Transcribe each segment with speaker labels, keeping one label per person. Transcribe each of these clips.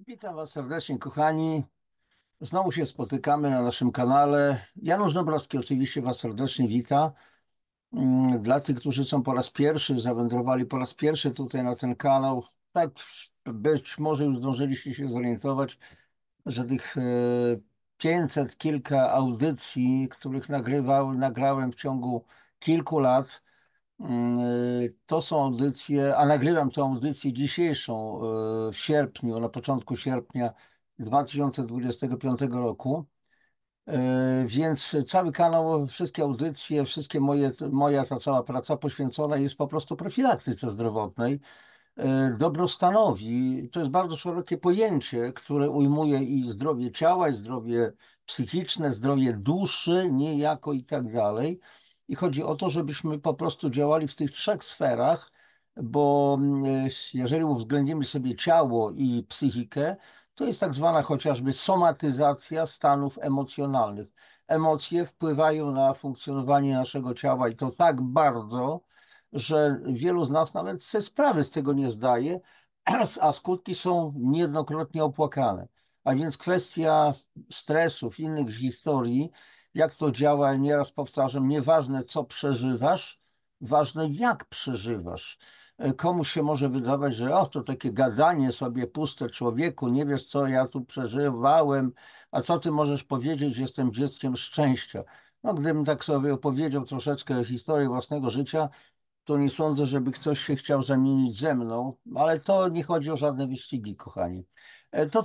Speaker 1: Witam Was serdecznie, kochani. Znowu się spotykamy na naszym kanale. Janusz Dąbrowski oczywiście Was serdecznie wita. Dla tych, którzy są po raz pierwszy, zawędrowali po raz pierwszy tutaj na ten kanał, tak być może już zdążyliście się zorientować, że tych 500 kilka audycji, których nagrałem w ciągu kilku lat, to są audycje, a nagrywam tę audycję dzisiejszą w sierpniu, na początku sierpnia 2025 roku. Więc cały kanał, wszystkie audycje, moja ta cała praca poświęcona jest po prostu profilaktyce zdrowotnej, dobrostanowi. To jest bardzo szerokie pojęcie, które ujmuje i zdrowie ciała, i zdrowie psychiczne, zdrowie duszy, niejako i tak dalej. I chodzi o to, żebyśmy po prostu działali w tych trzech sferach, bo jeżeli uwzględnimy sobie ciało i psychikę, to jest tak zwana chociażby somatyzacja stanów emocjonalnych. Emocje wpływają na funkcjonowanie naszego ciała i to tak bardzo, że wielu z nas nawet sobie sprawy z tego nie zdaje, a skutki są niejednokrotnie opłakane. A więc kwestia stresów, innych historii, jak to działa, nieraz powtarzam, nieważne co przeżywasz, ważne jak przeżywasz. Komuś się może wydawać, że to takie gadanie sobie puste, człowieku, nie wiesz co ja tu przeżywałem, a co ty możesz powiedzieć, jestem dzieckiem szczęścia. No, gdybym tak sobie opowiedział troszeczkę historię własnego życia, to nie sądzę, żeby ktoś się chciał zamienić ze mną, ale to nie chodzi o żadne wyścigi, kochani. To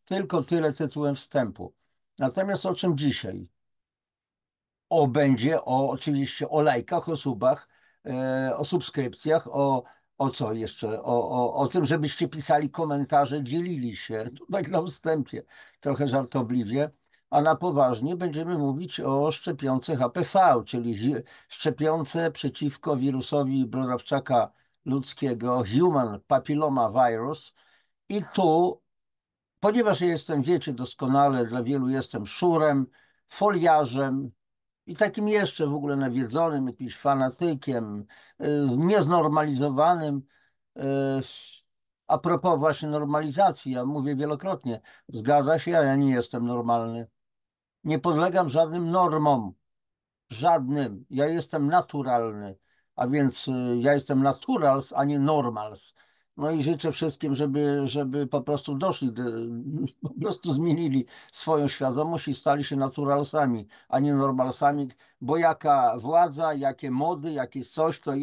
Speaker 1: tylko tyle tytułem wstępu. Natomiast o czym dzisiaj? Będzie oczywiście o lajkach, o subach, o subskrypcjach, o co jeszcze? O tym, żebyście pisali komentarze, dzielili się. To tak na wstępie, trochę żartobliwie. A na poważnie będziemy mówić o szczepionce HPV, czyli szczepionce przeciwko wirusowi brodawczaka ludzkiego, Human Papilloma Virus. I tu, ponieważ ja jestem, wiecie doskonale, dla wielu jestem szurem, foliarzem, i takim jeszcze w ogóle nawiedzonym, jakimś fanatykiem, nieznormalizowanym. y, A propos właśnie normalizacji, ja mówię wielokrotnie, zgadza się, a ja nie jestem normalny. Nie podlegam żadnym normom. Żadnym. Ja jestem naturalny, a więc ja jestem naturals, a nie normals. No i życzę wszystkim, żeby po prostu doszli, po prostu zmienili swoją świadomość i stali się naturalsami, a nie normalsami, bo jaka władza, jakie mody, jakie coś, to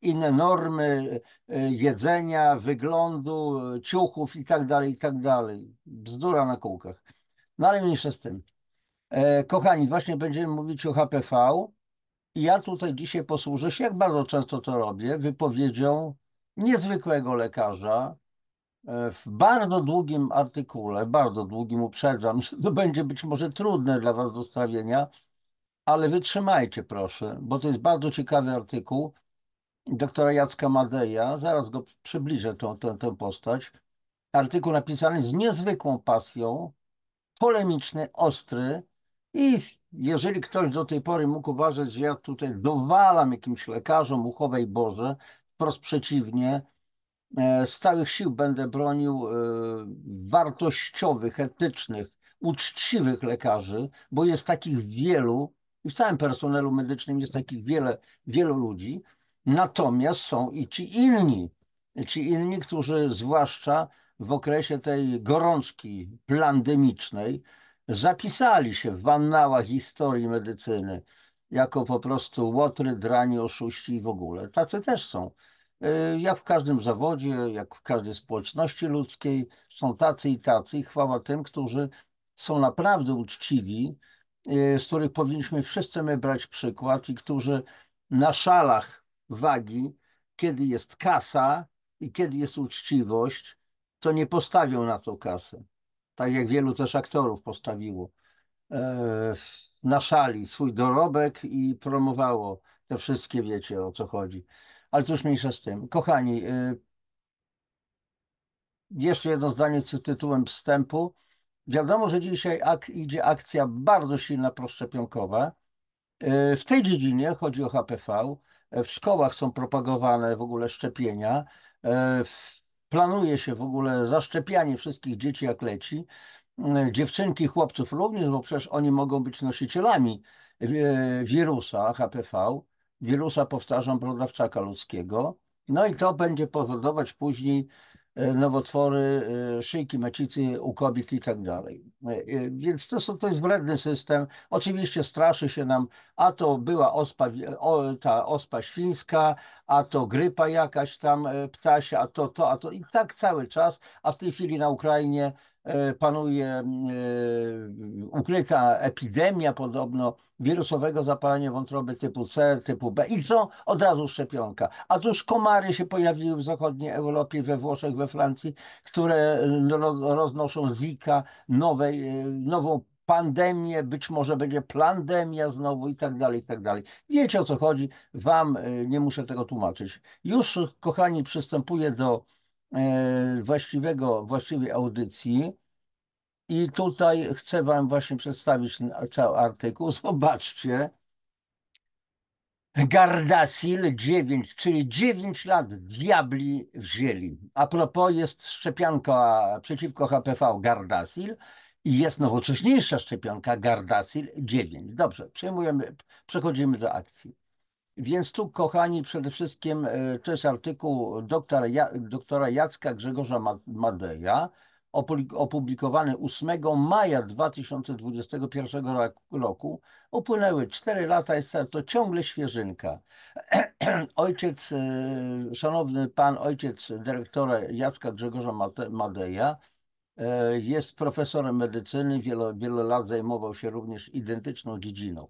Speaker 1: inne normy jedzenia, wyglądu, ciuchów i tak dalej. Bzdura na kółkach. No ale mniejsza z tym. Kochani, właśnie będziemy mówić o HPV i ja tutaj dzisiaj posłużę się, jak bardzo często to robię, wypowiedzią niezwykłego lekarza w bardzo długim artykule, bardzo długim, uprzedzam, że to będzie być może trudne dla Was do strawienia, ale wytrzymajcie proszę, bo to jest bardzo ciekawy artykuł doktora Jacka Madeja, zaraz go przybliżę, tę postać. Artykuł napisany z niezwykłą pasją, polemiczny, ostry i jeżeli ktoś do tej pory mógł uważać, że ja tutaj dowalam jakimś lekarzom uchowej Boże, wprost przeciwnie, z całych sił będę bronił wartościowych, etycznych, uczciwych lekarzy, bo jest takich wielu i w całym personelu medycznym jest takich wielu ludzi. Natomiast są i ci inni, którzy zwłaszcza w okresie tej gorączki pandemicznej zapisali się w annałach historii medycyny jako po prostu łotry, drani, oszuści i w ogóle. Tacy też są. Jak w każdym zawodzie, jak w każdej społeczności ludzkiej, są tacy i tacy, i chwała tym, którzy są naprawdę uczciwi, z których powinniśmy wszyscy my brać przykład i którzy na szalach wagi, kiedy jest kasa i kiedy jest uczciwość, to nie postawią na to kasę. Tak jak wielu też aktorów postawiło na szali swój dorobek i promowało te wszystkie, wiecie o co chodzi. Ale to już mniejsza z tym. Kochani, jeszcze jedno zdanie tytułem wstępu. Wiadomo, że dzisiaj idzie akcja bardzo silna proszczepionkowa. W tej dziedzinie chodzi o HPV. W szkołach są propagowane w ogóle szczepienia. planuje się w ogóle zaszczepianie wszystkich dzieci jak leci. Dziewczynki, chłopców również, bo przecież oni mogą być nosicielami wirusa HPV, wirusa, powtarzam, brodawczaka ludzkiego. No i to będzie powodować później nowotwory szyjki macicy u kobiet i tak dalej. Więc to jest wredny system. Oczywiście straszy się nam, a to była ospa, ta ospa świńska, a to grypa jakaś tam ptasia, a to i tak cały czas, a w tej chwili na Ukrainie panuje ukryta epidemia podobno wirusowego zapalenia wątroby typu C, typu B i co? Od razu szczepionka. A tu już komary się pojawiły w zachodniej Europie, we Włoszech, we Francji, które roznoszą Zika, nową pandemię, być może będzie plandemia znowu i tak dalej, i tak dalej. Wiecie o co chodzi, wam nie muszę tego tłumaczyć. Już, kochani, przystępuję do właściwej audycji. I tutaj chcę wam właśnie przedstawić ten cały artykuł. Zobaczcie. Gardasil 9, czyli 9 lat diabli wzięli. A propos, jest szczepionka przeciwko HPV Gardasil i jest nowocześniejsza szczepionka Gardasil 9. Dobrze, przechodzimy do akcji. Więc tu, kochani, przede wszystkim to jest artykuł doktora Jacka Grzegorza Madeja, opublikowany 8 maja 2021 roku. Upłynęły 4 lata, jest to ciągle świeżynka. Ojciec, szanowny pan ojciec dyrektora Jacka Grzegorza Madeja, jest profesorem medycyny, wiele lat zajmował się również identyczną dziedziną.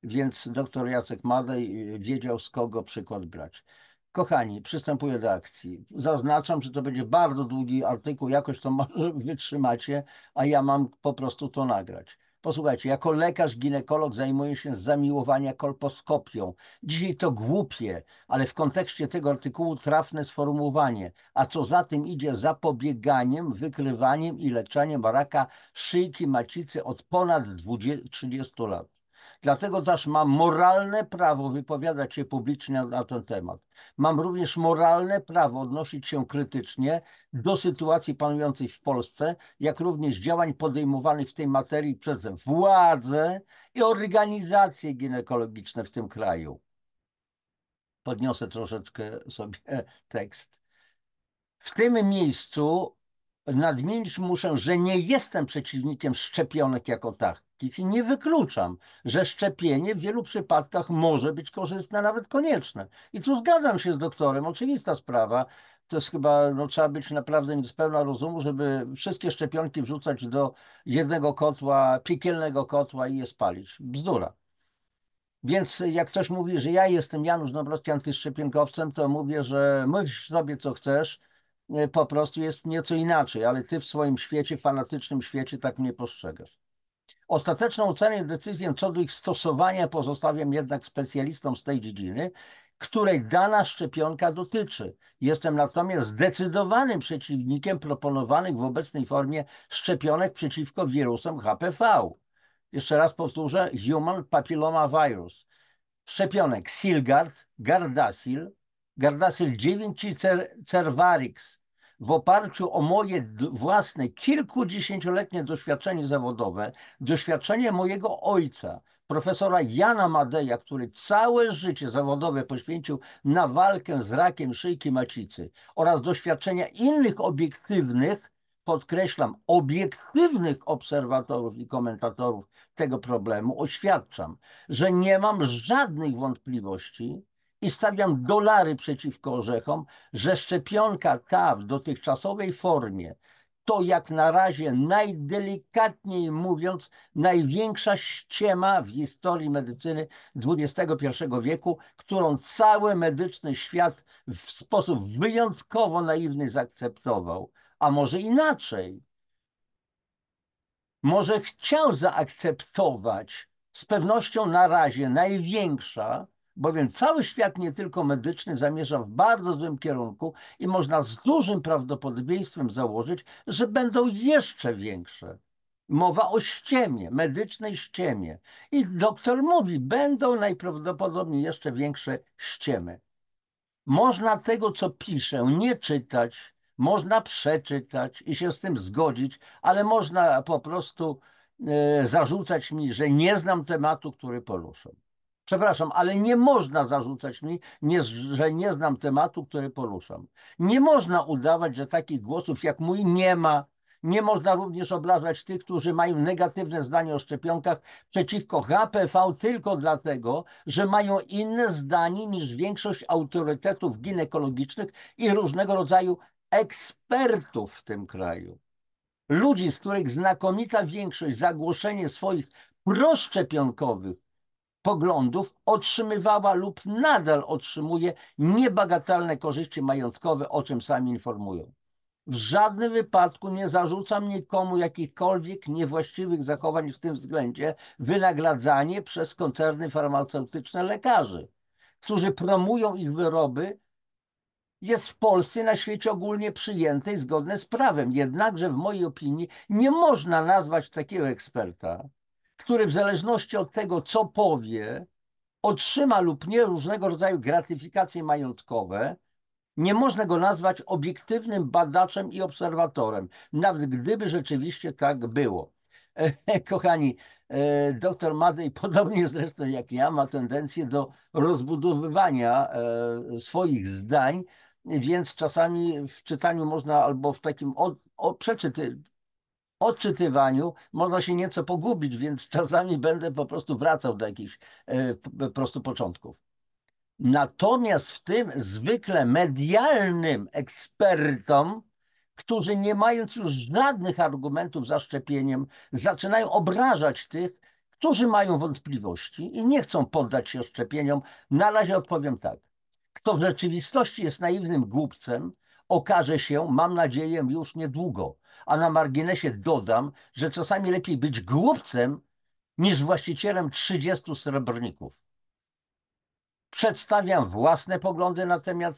Speaker 1: Więc doktor Jacek Madej wiedział, z kogo przykład brać. Kochani, przystępuję do akcji. Zaznaczam, że to będzie bardzo długi artykuł, jakoś to może wytrzymacie, a ja mam po prostu to nagrać. Posłuchajcie, jako lekarz ginekolog zajmuję się z zamiłowania kolposkopią. Dzisiaj to głupie, ale w kontekście tego artykułu trafne sformułowanie. A co za tym idzie, zapobieganiem, wykrywaniem i leczeniem raka szyjki macicy od ponad 30 lat. Dlatego też mam moralne prawo wypowiadać się publicznie na ten temat. Mam również moralne prawo odnosić się krytycznie do sytuacji panującej w Polsce, jak również działań podejmowanych w tej materii przez władze i organizacje ginekologiczne w tym kraju. Podniosę troszeczkę sobie tekst. W tym miejscu nadmienić muszę, że nie jestem przeciwnikiem szczepionek jako takich i nie wykluczam, że szczepienie w wielu przypadkach może być korzystne, nawet konieczne. I tu zgadzam się z doktorem, oczywista sprawa. To jest chyba, no, trzeba być naprawdę niespełna rozumu, żeby wszystkie szczepionki wrzucać do jednego kotła, piekielnego kotła i je spalić. Bzdura. Więc jak ktoś mówi, że ja jestem Janusz Dąbrowski antyszczepionkowcem, to mówię, że myśl sobie co chcesz, po prostu jest nieco inaczej, ale ty w swoim świecie, fanatycznym świecie tak mnie postrzegasz. Ostateczną ocenę i decyzję co do ich stosowania pozostawiam jednak specjalistom z tej dziedziny, której dana szczepionka dotyczy. Jestem natomiast zdecydowanym przeciwnikiem proponowanych w obecnej formie szczepionek przeciwko wirusom HPV. Jeszcze raz powtórzę, Human Papilloma Virus. Szczepionek Silgard, Gardasil, Gardasil 9 i Cervarix. W oparciu o moje własne kilkudziesięcioletnie doświadczenie zawodowe, doświadczenie mojego ojca, profesora Jana Madeja, który całe życie zawodowe poświęcił na walkę z rakiem szyjki macicy, oraz doświadczenia innych obiektywnych, podkreślam, obiektywnych obserwatorów i komentatorów tego problemu, oświadczam, że nie mam żadnych wątpliwości i stawiam dolary przeciwko orzechom, że szczepionka ta w dotychczasowej formie to jak na razie najdelikatniej mówiąc największa ściema w historii medycyny XXI wieku, którą cały medyczny świat w sposób wyjątkowo naiwny zaakceptował. A może inaczej? Może chciał zaakceptować, z pewnością na razie największa, bowiem cały świat, nie tylko medyczny, zamierza w bardzo złym kierunku i można z dużym prawdopodobieństwem założyć, że będą jeszcze większe. Mowa o ściemie, medycznej ściemie. I doktor mówi, będą najprawdopodobniej jeszcze większe ściemy. Można tego, co piszę, nie czytać, Można przeczytać i się z tym zgodzić, ale można po prostu zarzucać mi, że nie znam tematu, który poruszam. Przepraszam, ale nie można zarzucać mi, że nie znam tematu, który poruszam. Nie można udawać, że takich głosów jak mój nie ma. Nie można również obrażać tych, którzy mają negatywne zdanie o szczepionkach przeciwko HPV tylko dlatego, że mają inne zdanie niż większość autorytetów ginekologicznych i różnego rodzaju ekspertów w tym kraju. Ludzi, z których znakomita większość za głoszenie swoich proszczepionkowych poglądów otrzymywała lub nadal otrzymuje niebagatelne korzyści majątkowe, o czym sami informują. W żadnym wypadku nie zarzucam nikomu jakichkolwiek niewłaściwych zachowań w tym względzie wynagradzanie przez koncerny farmaceutyczne lekarzy, którzy promują ich wyroby, jest w Polsce i na świecie ogólnie przyjęte i zgodne z prawem. Jednakże w mojej opinii nie można nazwać takiego eksperta, który w zależności od tego, co powie, otrzyma lub nie różnego rodzaju gratyfikacje majątkowe. Nie można go nazwać obiektywnym badaczem i obserwatorem, nawet gdyby rzeczywiście tak było. Kochani, doktor Madej, podobnie zresztą jak ja, ma tendencję do rozbudowywania swoich zdań, więc czasami w czytaniu można albo w takim odczytywaniu można się nieco pogubić, więc czasami będę po prostu wracał do jakichś po prostu początków. Natomiast w tym zwykle medialnym ekspertom, którzy nie mając już żadnych argumentów za szczepieniem, zaczynają obrażać tych, którzy mają wątpliwości i nie chcą poddać się szczepieniom, na razie odpowiem tak. Kto w rzeczywistości jest naiwnym głupcem, okaże się, mam nadzieję, już niedługo. A na marginesie dodam, że czasami lepiej być głupcem niż właścicielem 30 srebrników. Przedstawiam własne poglądy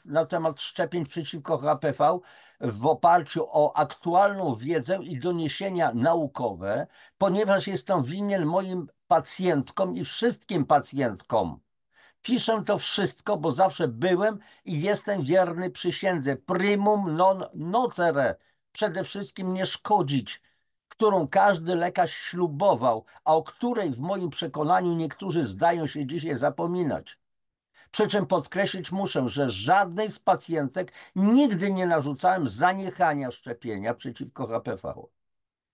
Speaker 1: na temat szczepień przeciwko HPV w oparciu o aktualną wiedzę i doniesienia naukowe, ponieważ jestem winien moim pacjentkom i wszystkim pacjentkom. Piszę to wszystko, bo zawsze byłem i jestem wierny przysiędze primum non nocere, przede wszystkim nie szkodzić, którą każdy lekarz ślubował, a o której w moim przekonaniu niektórzy zdają się dzisiaj zapominać. Przy czym podkreślić muszę, że żadnej z pacjentek nigdy nie narzucałem zaniechania szczepienia przeciwko HPV.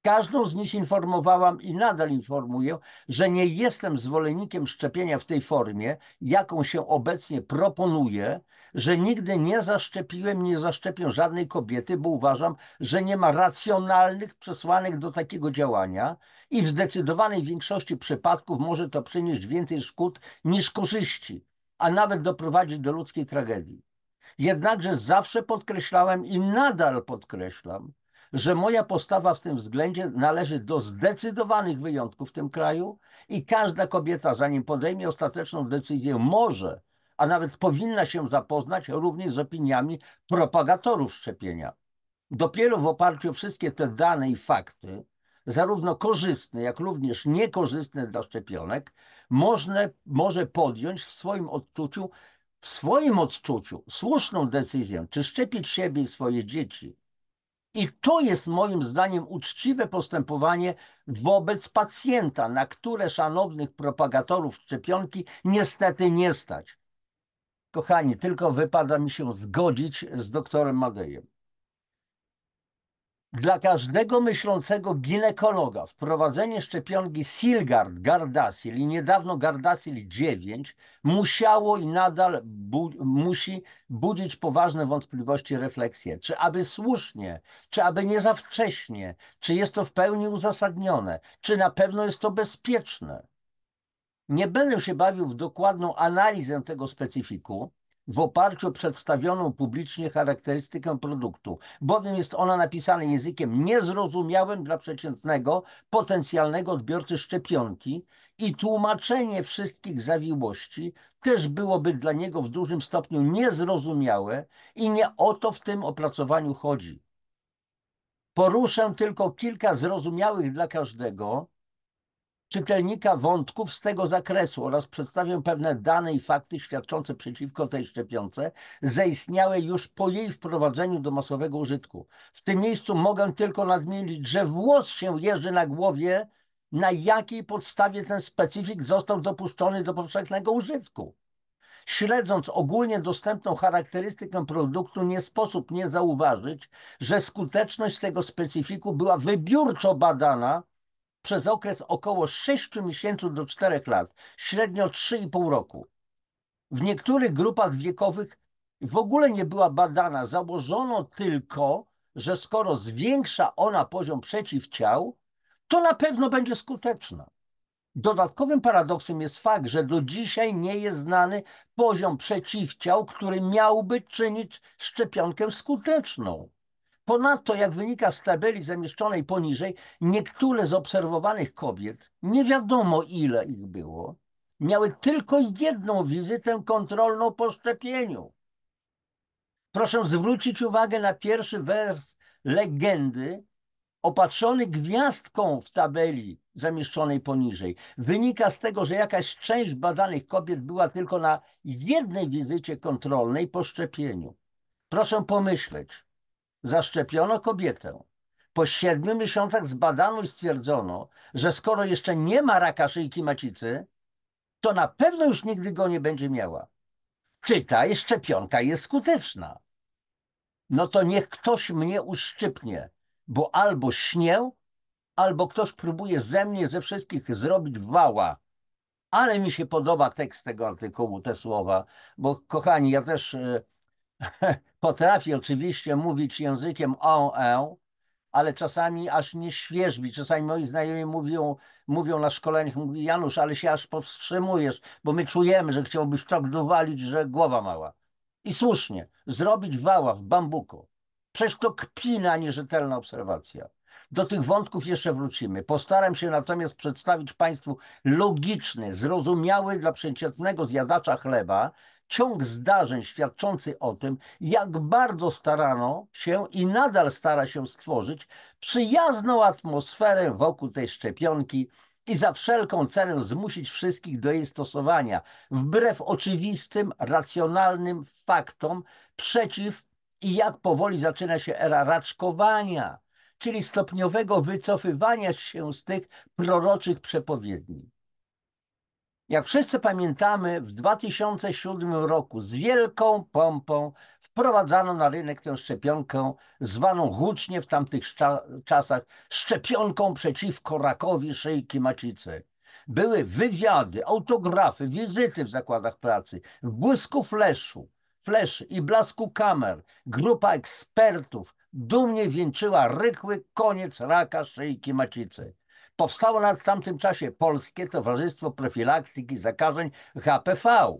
Speaker 1: Każdą z nich informowałam i nadal informuję, że nie jestem zwolennikiem szczepienia w tej formie, jaką się obecnie proponuje, że nigdy nie zaszczepiłem, nie zaszczepię żadnej kobiety, bo uważam, że nie ma racjonalnych przesłanek do takiego działania i w zdecydowanej większości przypadków może to przynieść więcej szkód niż korzyści, a nawet doprowadzić do ludzkiej tragedii. Jednakże zawsze podkreślałem i nadal podkreślam, że moja postawa w tym względzie należy do zdecydowanych wyjątków w tym kraju i każda kobieta, zanim podejmie ostateczną decyzję, może, a nawet powinna się zapoznać również z opiniami propagatorów szczepienia. Dopiero w oparciu o wszystkie te dane i fakty, zarówno korzystne, jak również niekorzystne dla szczepionek, może podjąć w swoim odczuciu słuszną decyzję, czy szczepić siebie i swoje dzieci. I to jest moim zdaniem uczciwe postępowanie wobec pacjenta, na które szanownych propagatorów szczepionki niestety nie stać. Kochani, tylko wypada mi się zgodzić z doktorem Madejem. Dla każdego myślącego ginekologa wprowadzenie szczepionki Silgard, Gardasil i niedawno Gardasil 9 musiało i nadal musi budzić poważne wątpliwości, refleksje. Czy aby słusznie, czy aby nie za wcześnie, czy jest to w pełni uzasadnione, czy na pewno jest to bezpieczne. Nie będę się bawił w dokładną analizę tego specyfiku, w oparciu o przedstawioną publicznie charakterystykę produktu, bowiem jest ona napisana językiem niezrozumiałym dla przeciętnego, potencjalnego odbiorcy szczepionki i tłumaczenie wszystkich zawiłości też byłoby dla niego w dużym stopniu niezrozumiałe i nie o to w tym opracowaniu chodzi. Poruszę tylko kilka zrozumiałych dla każdego czytelnika wątków z tego zakresu oraz przedstawię pewne dane i fakty świadczące przeciwko tej szczepionce, zaistniałe już po jej wprowadzeniu do masowego użytku. W tym miejscu mogę tylko nadmienić, że włos się jeży na głowie, na jakiej podstawie ten specyfik został dopuszczony do powszechnego użytku. Śledząc ogólnie dostępną charakterystykę produktu, nie sposób nie zauważyć, że skuteczność tego specyfiku była wybiórczo badana przez okres około 6 miesięcy do 4 lat, średnio 3,5 roku. W niektórych grupach wiekowych w ogóle nie była badana. Założono tylko, że skoro zwiększa ona poziom przeciwciał, to na pewno będzie skuteczna. Dodatkowym paradoksem jest fakt, że do dzisiaj nie jest znany poziom przeciwciał, który miałby czynić szczepionkę skuteczną. Ponadto, jak wynika z tabeli zamieszczonej poniżej, niektóre z obserwowanych kobiet, nie wiadomo ile ich było, miały tylko jedną wizytę kontrolną po szczepieniu. Proszę zwrócić uwagę na pierwszy wers legendy, opatrzony gwiazdką w tabeli zamieszczonej poniżej. Wynika z tego, że jakaś część badanych kobiet była tylko na jednej wizycie kontrolnej po szczepieniu. Proszę pomyśleć, zaszczepiono kobietę. Po 7 miesiącach zbadano i stwierdzono, że skoro jeszcze nie ma raka szyjki macicy, to na pewno już nigdy go nie będzie miała. Czy ta szczepionka jest skuteczna? No to niech ktoś mnie uszczypnie, bo albo śnię, albo ktoś próbuje ze mnie, ze wszystkich zrobić wała. Ale mi się podoba tekst tego artykułu, te słowa, bo kochani, ja też potrafię oczywiście mówić językiem ale czasami aż nie świerzbi. Czasami moi znajomi mówią na szkoleniach, mówi Janusz, ale się aż powstrzymujesz, bo my czujemy, że chciałbyś tak dowalić, że głowa mała. I słusznie, zrobić wała w bambuku. Przecież to kpina, a nie rzetelna obserwacja. Do tych wątków jeszcze wrócimy. Postaram się natomiast przedstawić Państwu logiczny, zrozumiały dla przeciętnego zjadacza chleba ciąg zdarzeń świadczący o tym, jak bardzo starano się i nadal stara się stworzyć przyjazną atmosferę wokół tej szczepionki i za wszelką cenę zmusić wszystkich do jej stosowania, wbrew oczywistym, racjonalnym faktom przeciw i jak powoli zaczyna się era raczkowania, czyli stopniowego wycofywania się z tych proroczych przepowiedni. Jak wszyscy pamiętamy, w 2007 roku z wielką pompą wprowadzano na rynek tę szczepionkę, zwaną hucznie w tamtych czasach szczepionką przeciwko rakowi szyjki macicy. Były wywiady, autografy, wizyty w zakładach pracy, w błysku fleszy i blasku kamer. Grupa ekspertów dumnie wieńczyła rychły koniec raka szyjki macicy. Powstało w tamtym czasie Polskie Towarzystwo Profilaktyki Zakażeń HPV.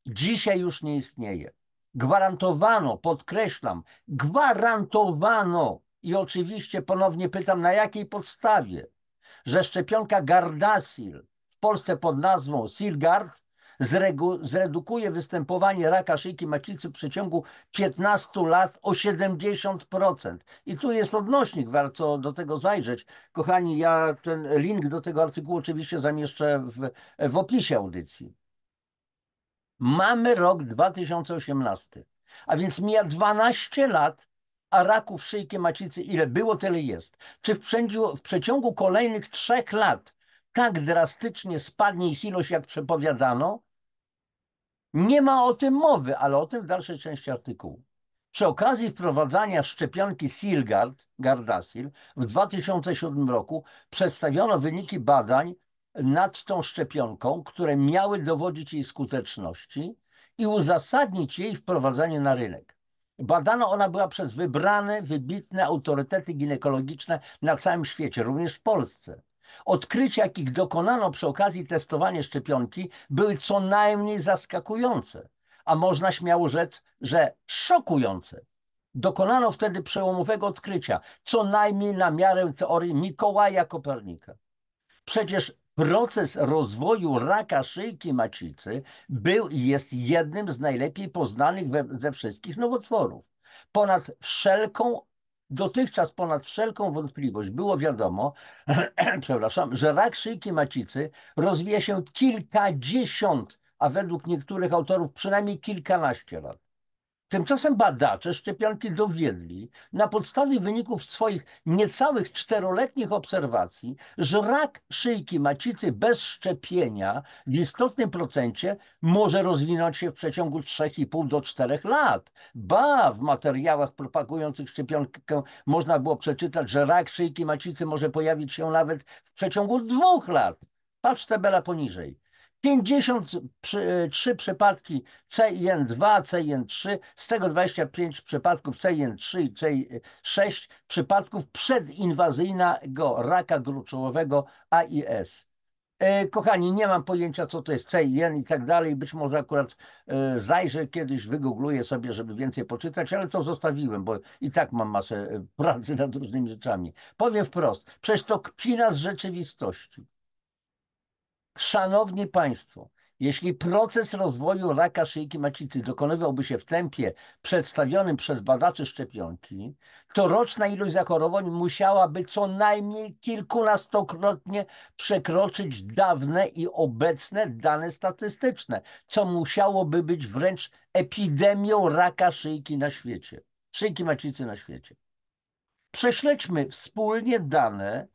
Speaker 1: Dzisiaj już nie istnieje. Gwarantowano, podkreślam, gwarantowano i oczywiście ponownie pytam, na jakiej podstawie, że szczepionka Gardasil, w Polsce pod nazwą Silgard, zredukuje występowanie raka szyjki macicy w przeciągu 15 lat o 70%. I tu jest odnośnik, warto do tego zajrzeć. Kochani, ja ten link do tego artykułu oczywiście zamieszczę w opisie audycji. Mamy rok 2018, a więc mija 12 lat, a raków szyjki macicy ile było, tyle jest. Czy w przeciągu kolejnych 3 lat tak drastycznie spadnie ich ilość, jak przepowiadano? Nie ma o tym mowy, ale o tym w dalszej części artykułu. Przy okazji wprowadzania szczepionki Gardasil w 2007 roku przedstawiono wyniki badań nad tą szczepionką, które miały dowodzić jej skuteczności i uzasadnić jej wprowadzenie na rynek. Badana ona była przez wybrane, wybitne autorytety ginekologiczne na całym świecie, również w Polsce. Odkrycia, jakich dokonano przy okazji testowania szczepionki, były co najmniej zaskakujące, a można śmiało rzec, że szokujące. Dokonano wtedy przełomowego odkrycia, co najmniej na miarę teorii Mikołaja Kopernika. Przecież proces rozwoju raka szyjki macicy był i jest jednym z najlepiej poznanych ze wszystkich nowotworów. Ponad wszelką Dotychczas ponad wszelką wątpliwość było wiadomo, przepraszam, że rak szyjki macicy rozwija się kilkadziesiąt, a według niektórych autorów przynajmniej kilkanaście lat. Tymczasem badacze szczepionki dowiedli na podstawie wyników swoich niecałych 4-letnich obserwacji, że rak szyjki macicy bez szczepienia w istotnym procencie może rozwinąć się w przeciągu 3,5 do 4 lat. Ba, w materiałach propagujących szczepionkę można było przeczytać, że rak szyjki macicy może pojawić się nawet w przeciągu 2 lat. Patrz tabela poniżej. 53 przypadki CIN2, CIN3, z tego 25 przypadków CIN3 i CIN6 przypadków przedinwazyjnego raka gruczołowego AIS. Kochani, nie mam pojęcia, co to jest CIN i tak dalej. Być może akurat zajrzę kiedyś, wygoogluję sobie, żeby więcej poczytać, ale to zostawiłem, bo i tak mam masę pracy nad różnymi rzeczami. Powiem wprost, przecież to kpina z rzeczywistości. Szanowni Państwo, jeśli proces rozwoju raka szyjki macicy dokonywałby się w tempie przedstawionym przez badaczy szczepionki, to roczna ilość zachorowań musiałaby co najmniej kilkunastokrotnie przekroczyć dawne i obecne dane statystyczne, co musiałoby być wręcz epidemią raka szyjki na świecie, szyjki macicy na świecie. Prześledźmy wspólnie dane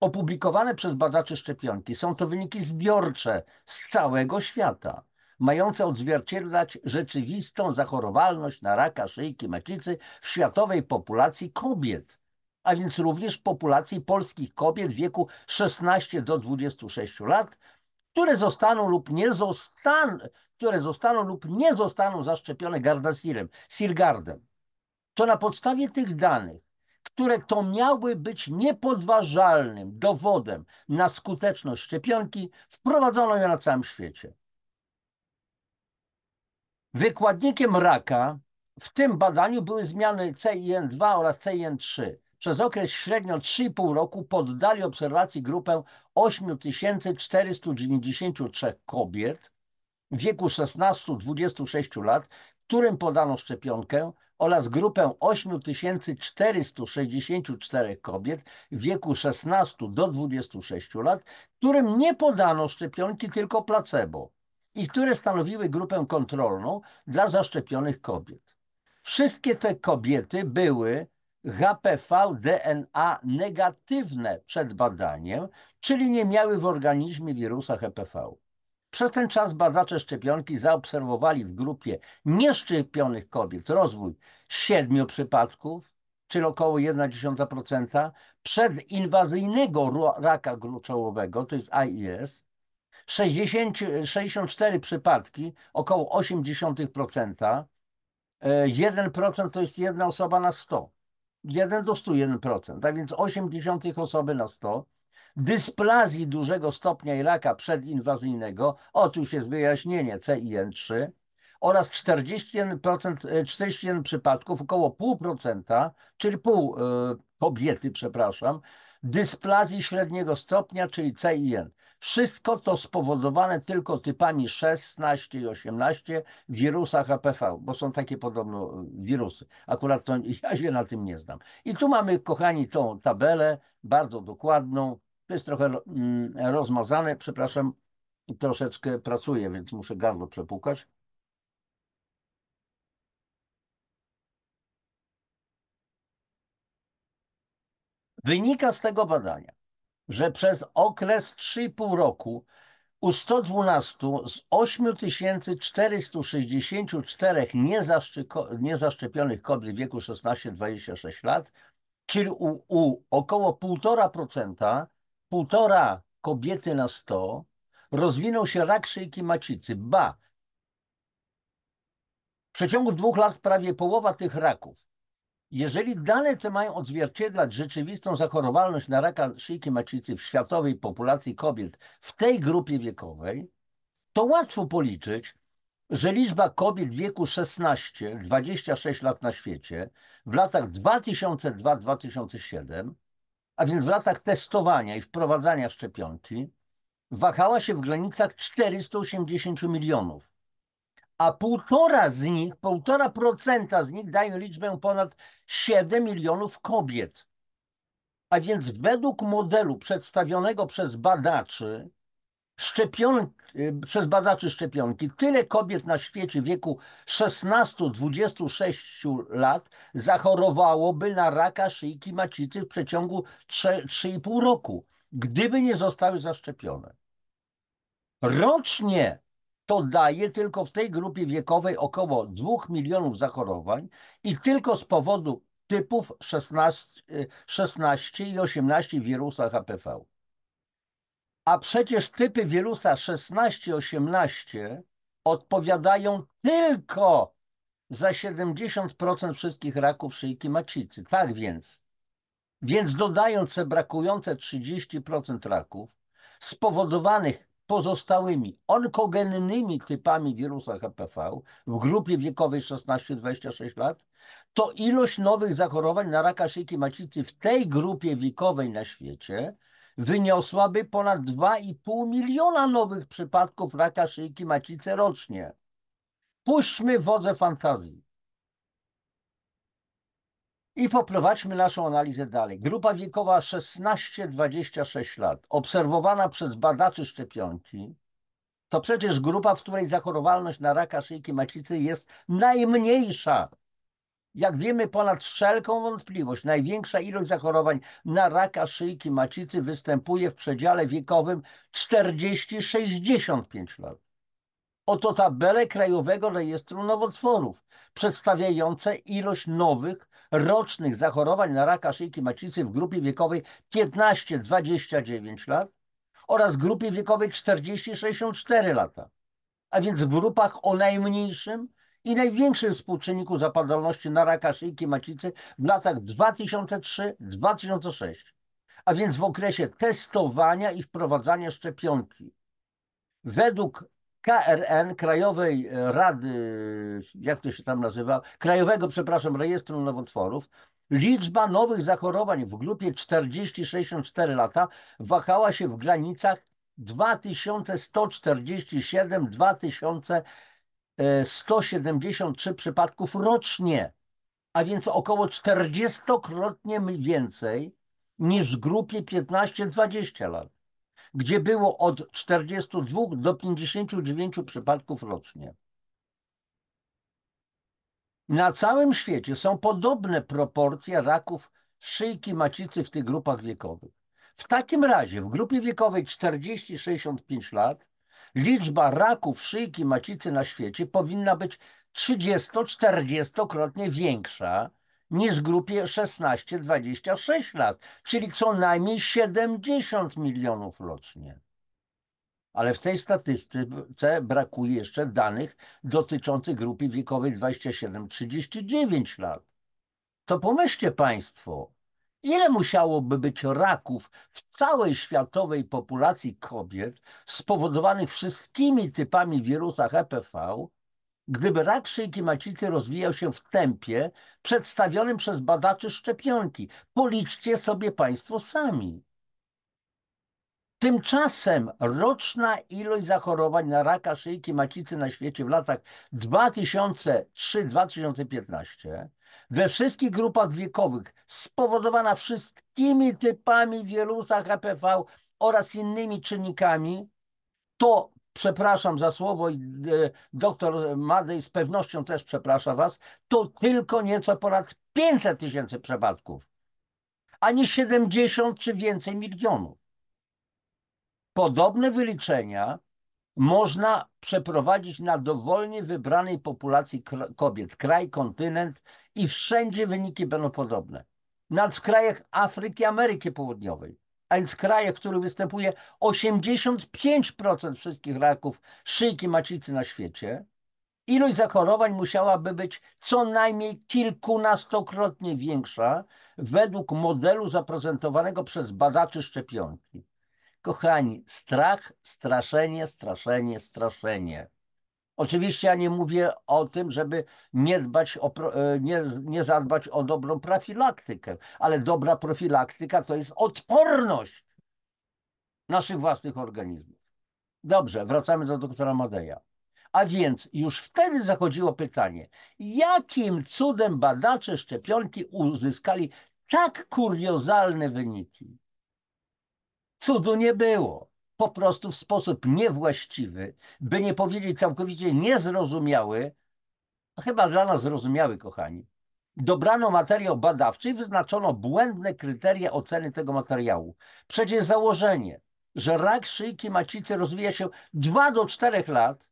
Speaker 1: opublikowane przez badaczy szczepionki. Są to wyniki zbiorcze z całego świata, mające odzwierciedlać rzeczywistą zachorowalność na raka szyjki macicy w światowej populacji kobiet, a więc również populacji polskich kobiet w wieku 16 do 26 lat, które zostaną lub nie zostaną zaszczepione Gardasilem, Silgardem. To na podstawie tych danych, które to miały być niepodważalnym dowodem na skuteczność szczepionki, wprowadzono ją na całym świecie. Wykładnikiem raka w tym badaniu były zmiany CIN2 oraz CIN3. Przez okres średnio 3,5 roku poddali obserwacji grupę 8493 kobiet w wieku 16-26 lat, którym podano szczepionkę, oraz grupę 8464 kobiet w wieku 16 do 26 lat, którym nie podano szczepionki, tylko placebo i które stanowiły grupę kontrolną dla zaszczepionych kobiet. Wszystkie te kobiety były HPV-DNA negatywne przed badaniem, czyli nie miały w organizmie wirusa HPV. Przez ten czas badacze szczepionki zaobserwowali w grupie nieszczepionych kobiet rozwój 7 przypadków, czyli około 0,1% przedinwazyjnego raka gruczołowego, to jest AIS, 64 przypadki, około 0,8%, 1% to jest jedna osoba na 100, 1 do 100, 1%, a więc 0,8 osoby na 100, dysplazji dużego stopnia i raka przedinwazyjnego, otóż jest wyjaśnienie CIN3, oraz 41 przypadków, około 0,5%, czyli pół kobiety, przepraszam, dysplazji średniego stopnia, czyli CIN. Wszystko to spowodowane tylko typami 16 i 18 wirusa HPV, bo są takie podobno wirusy. Akurat to ja się na tym nie znam. I tu mamy, kochani, tą tabelę bardzo dokładną. To jest trochę rozmazane, przepraszam, troszeczkę pracuję, więc muszę gardło przepłukać. Wynika z tego badania, że przez okres 3,5 roku u 112 z 8464 niezaszczepionych kobiet w wieku 16-26 lat, czyli u około 1,5%, 1,5 kobiety na 100, rozwinął się rak szyjki macicy. Ba, w przeciągu 2 lat prawie połowa tych raków, jeżeli dane te mają odzwierciedlać rzeczywistą zachorowalność na raka szyjki macicy w światowej populacji kobiet w tej grupie wiekowej, to łatwo policzyć, że liczba kobiet w wieku 16-26 lat na świecie w latach 2002-2007, a więc w latach testowania i wprowadzania szczepionki, wahała się w granicach 480 milionów, a 1,5% z nich daje liczbę ponad 7 milionów kobiet. A więc według modelu przedstawionego przez badaczy szczepionki, tyle kobiet na świecie w wieku 16-26 lat zachorowałoby na raka szyjki macicy w przeciągu 3,5 roku, gdyby nie zostały zaszczepione. Rocznie to daje tylko w tej grupie wiekowej około 2 milionów zachorowań i tylko z powodu typów 16 i 18 wirusa HPV. A przecież typy wirusa 16 i 18 odpowiadają tylko za 70% wszystkich raków szyjki macicy. Tak więc dodając te brakujące 30% raków spowodowanych pozostałymi onkogennymi typami wirusa HPV w grupie wiekowej 16-26 lat, to ilość nowych zachorowań na raka szyjki macicy w tej grupie wiekowej na świecie wyniosłaby ponad 2,5 miliona nowych przypadków raka szyjki macicy rocznie. Puśćmy wodze fantazji. I poprowadźmy naszą analizę dalej. Grupa wiekowa 16-26 lat, obserwowana przez badaczy szczepionki, to przecież grupa, w której zachorowalność na raka szyjki macicy jest najmniejsza. Jak wiemy, ponad wszelką wątpliwość, największa ilość zachorowań na raka szyjki macicy występuje w przedziale wiekowym 40-65 lat. Oto tabele Krajowego Rejestru Nowotworów przedstawiające ilość nowych rocznych zachorowań na raka szyjki macicy w grupie wiekowej 15-29 lat oraz grupie wiekowej 40-64 lata, a więc w grupach o najmniejszym i największym współczynniku zapadalności na raka szyjki macicy w latach 2003-2006, a więc w okresie testowania i wprowadzania szczepionki. Według KRN, Krajowej Rady, jak to się tam nazywa, Krajowego, Rejestru Nowotworów, liczba nowych zachorowań w grupie 40-64 lata wahała się w granicach 2177-2173 przypadków rocznie, a więc około 40-krotnie więcej niż w grupie 15-20 lat, gdzie było od 42 do 59 przypadków rocznie. Na całym świecie są podobne proporcje raków szyjki macicy w tych grupach wiekowych. W takim razie w grupie wiekowej 40-65 lat liczba raków szyjki macicy na świecie powinna być 30-40-krotnie większa niż w grupie 16-26 lat, czyli co najmniej 70 milionów rocznie. Ale w tej statystyce brakuje jeszcze danych dotyczących grupy wiekowej 27-39 lat. To pomyślcie Państwo, ile musiałoby być raków w całej światowej populacji kobiet spowodowanych wszystkimi typami wirusa HPV, gdyby rak szyjki macicy rozwijał się w tempie przedstawionym przez badaczy szczepionki. Policzcie sobie Państwo sami. Tymczasem roczna ilość zachorowań na raka szyjki macicy na świecie w latach 2003-2015 we wszystkich grupach wiekowych spowodowana wszystkimi typami wirusa HPV oraz innymi czynnikami, to przepraszam za słowo i doktor Madej z pewnością też przeprasza Was, to tylko nieco ponad 500 tysięcy przypadków, a nie 70 czy więcej milionów. Podobne wyliczenia można przeprowadzić na dowolnie wybranej populacji kobiet, kraj, kontynent i wszędzie wyniki będą podobne. Nawet w krajach Afryki, Ameryki Południowej, a więc w krajach, w których występuje 85% wszystkich raków szyjki macicy na świecie, ilość zachorowań musiałaby być co najmniej kilkunastokrotnie większa według modelu zaprezentowanego przez badaczy szczepionki. Kochani, strach, straszenie, straszenie, straszenie. Oczywiście ja nie mówię o tym, żeby nie zadbać o dobrą profilaktykę, ale dobra profilaktyka to jest odporność naszych własnych organizmów. Dobrze, wracamy do doktora Madeja. A więc już wtedy zachodziło pytanie, jakim cudem badacze szczepionki uzyskali tak kuriozalne wyniki? Cudu nie było. Po prostu w sposób niewłaściwy, by nie powiedzieć całkowicie niezrozumiały, chyba dla nas zrozumiały, kochani, dobrano materiał badawczy i wyznaczono błędne kryteria oceny tego materiału. Przecież założenie, że rak szyjki macicy rozwija się 2 do 4 lat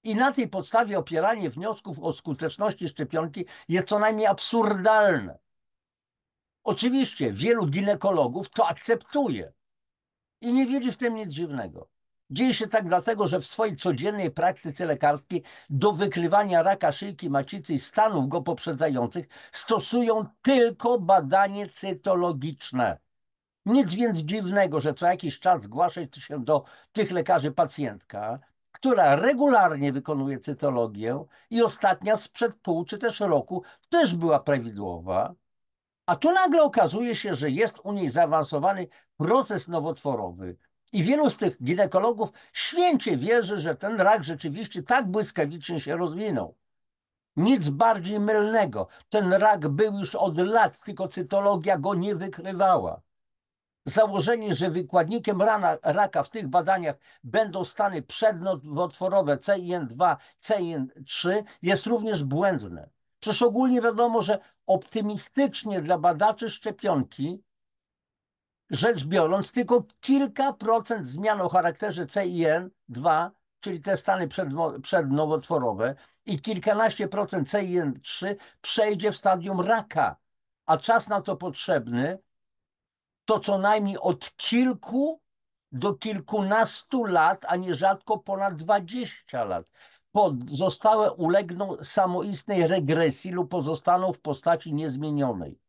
Speaker 1: i na tej podstawie opieranie wniosków o skuteczności szczepionki jest co najmniej absurdalne. Oczywiście wielu ginekologów to akceptuje i nie widzi w tym nic dziwnego. Dzieje się tak dlatego, że w swojej codziennej praktyce lekarskiej do wykrywania raka szyjki macicy i stanów go poprzedzających stosują tylko badanie cytologiczne. Nic więc dziwnego, że co jakiś czas zgłasza się do tych lekarzy pacjentka, która regularnie wykonuje cytologię i ostatnia sprzed pół czy też roku też była prawidłowa, a tu nagle okazuje się, że jest u niej zaawansowany proces nowotworowy. I wielu z tych ginekologów święcie wierzy, że ten rak rzeczywiście tak błyskawicznie się rozwinął. Nic bardziej mylnego. Ten rak był już od lat, tylko cytologia go nie wykrywała. Założenie, że wykładnikiem raka w tych badaniach będą stany przednowotworowe CIN2, CIN3 jest również błędne. Przecież ogólnie wiadomo, że optymistycznie dla badaczy szczepionki, rzecz biorąc, tylko kilka procent zmian o charakterze CIN2, czyli te stany przednowotworowe, i kilkanaście procent CIN3 przejdzie w stadium raka, a czas na to potrzebny to co najmniej od kilku do kilkunastu lat, a nierzadko ponad 20 lat. Pozostałe ulegną samoistnej regresji lub pozostaną w postaci niezmienionej.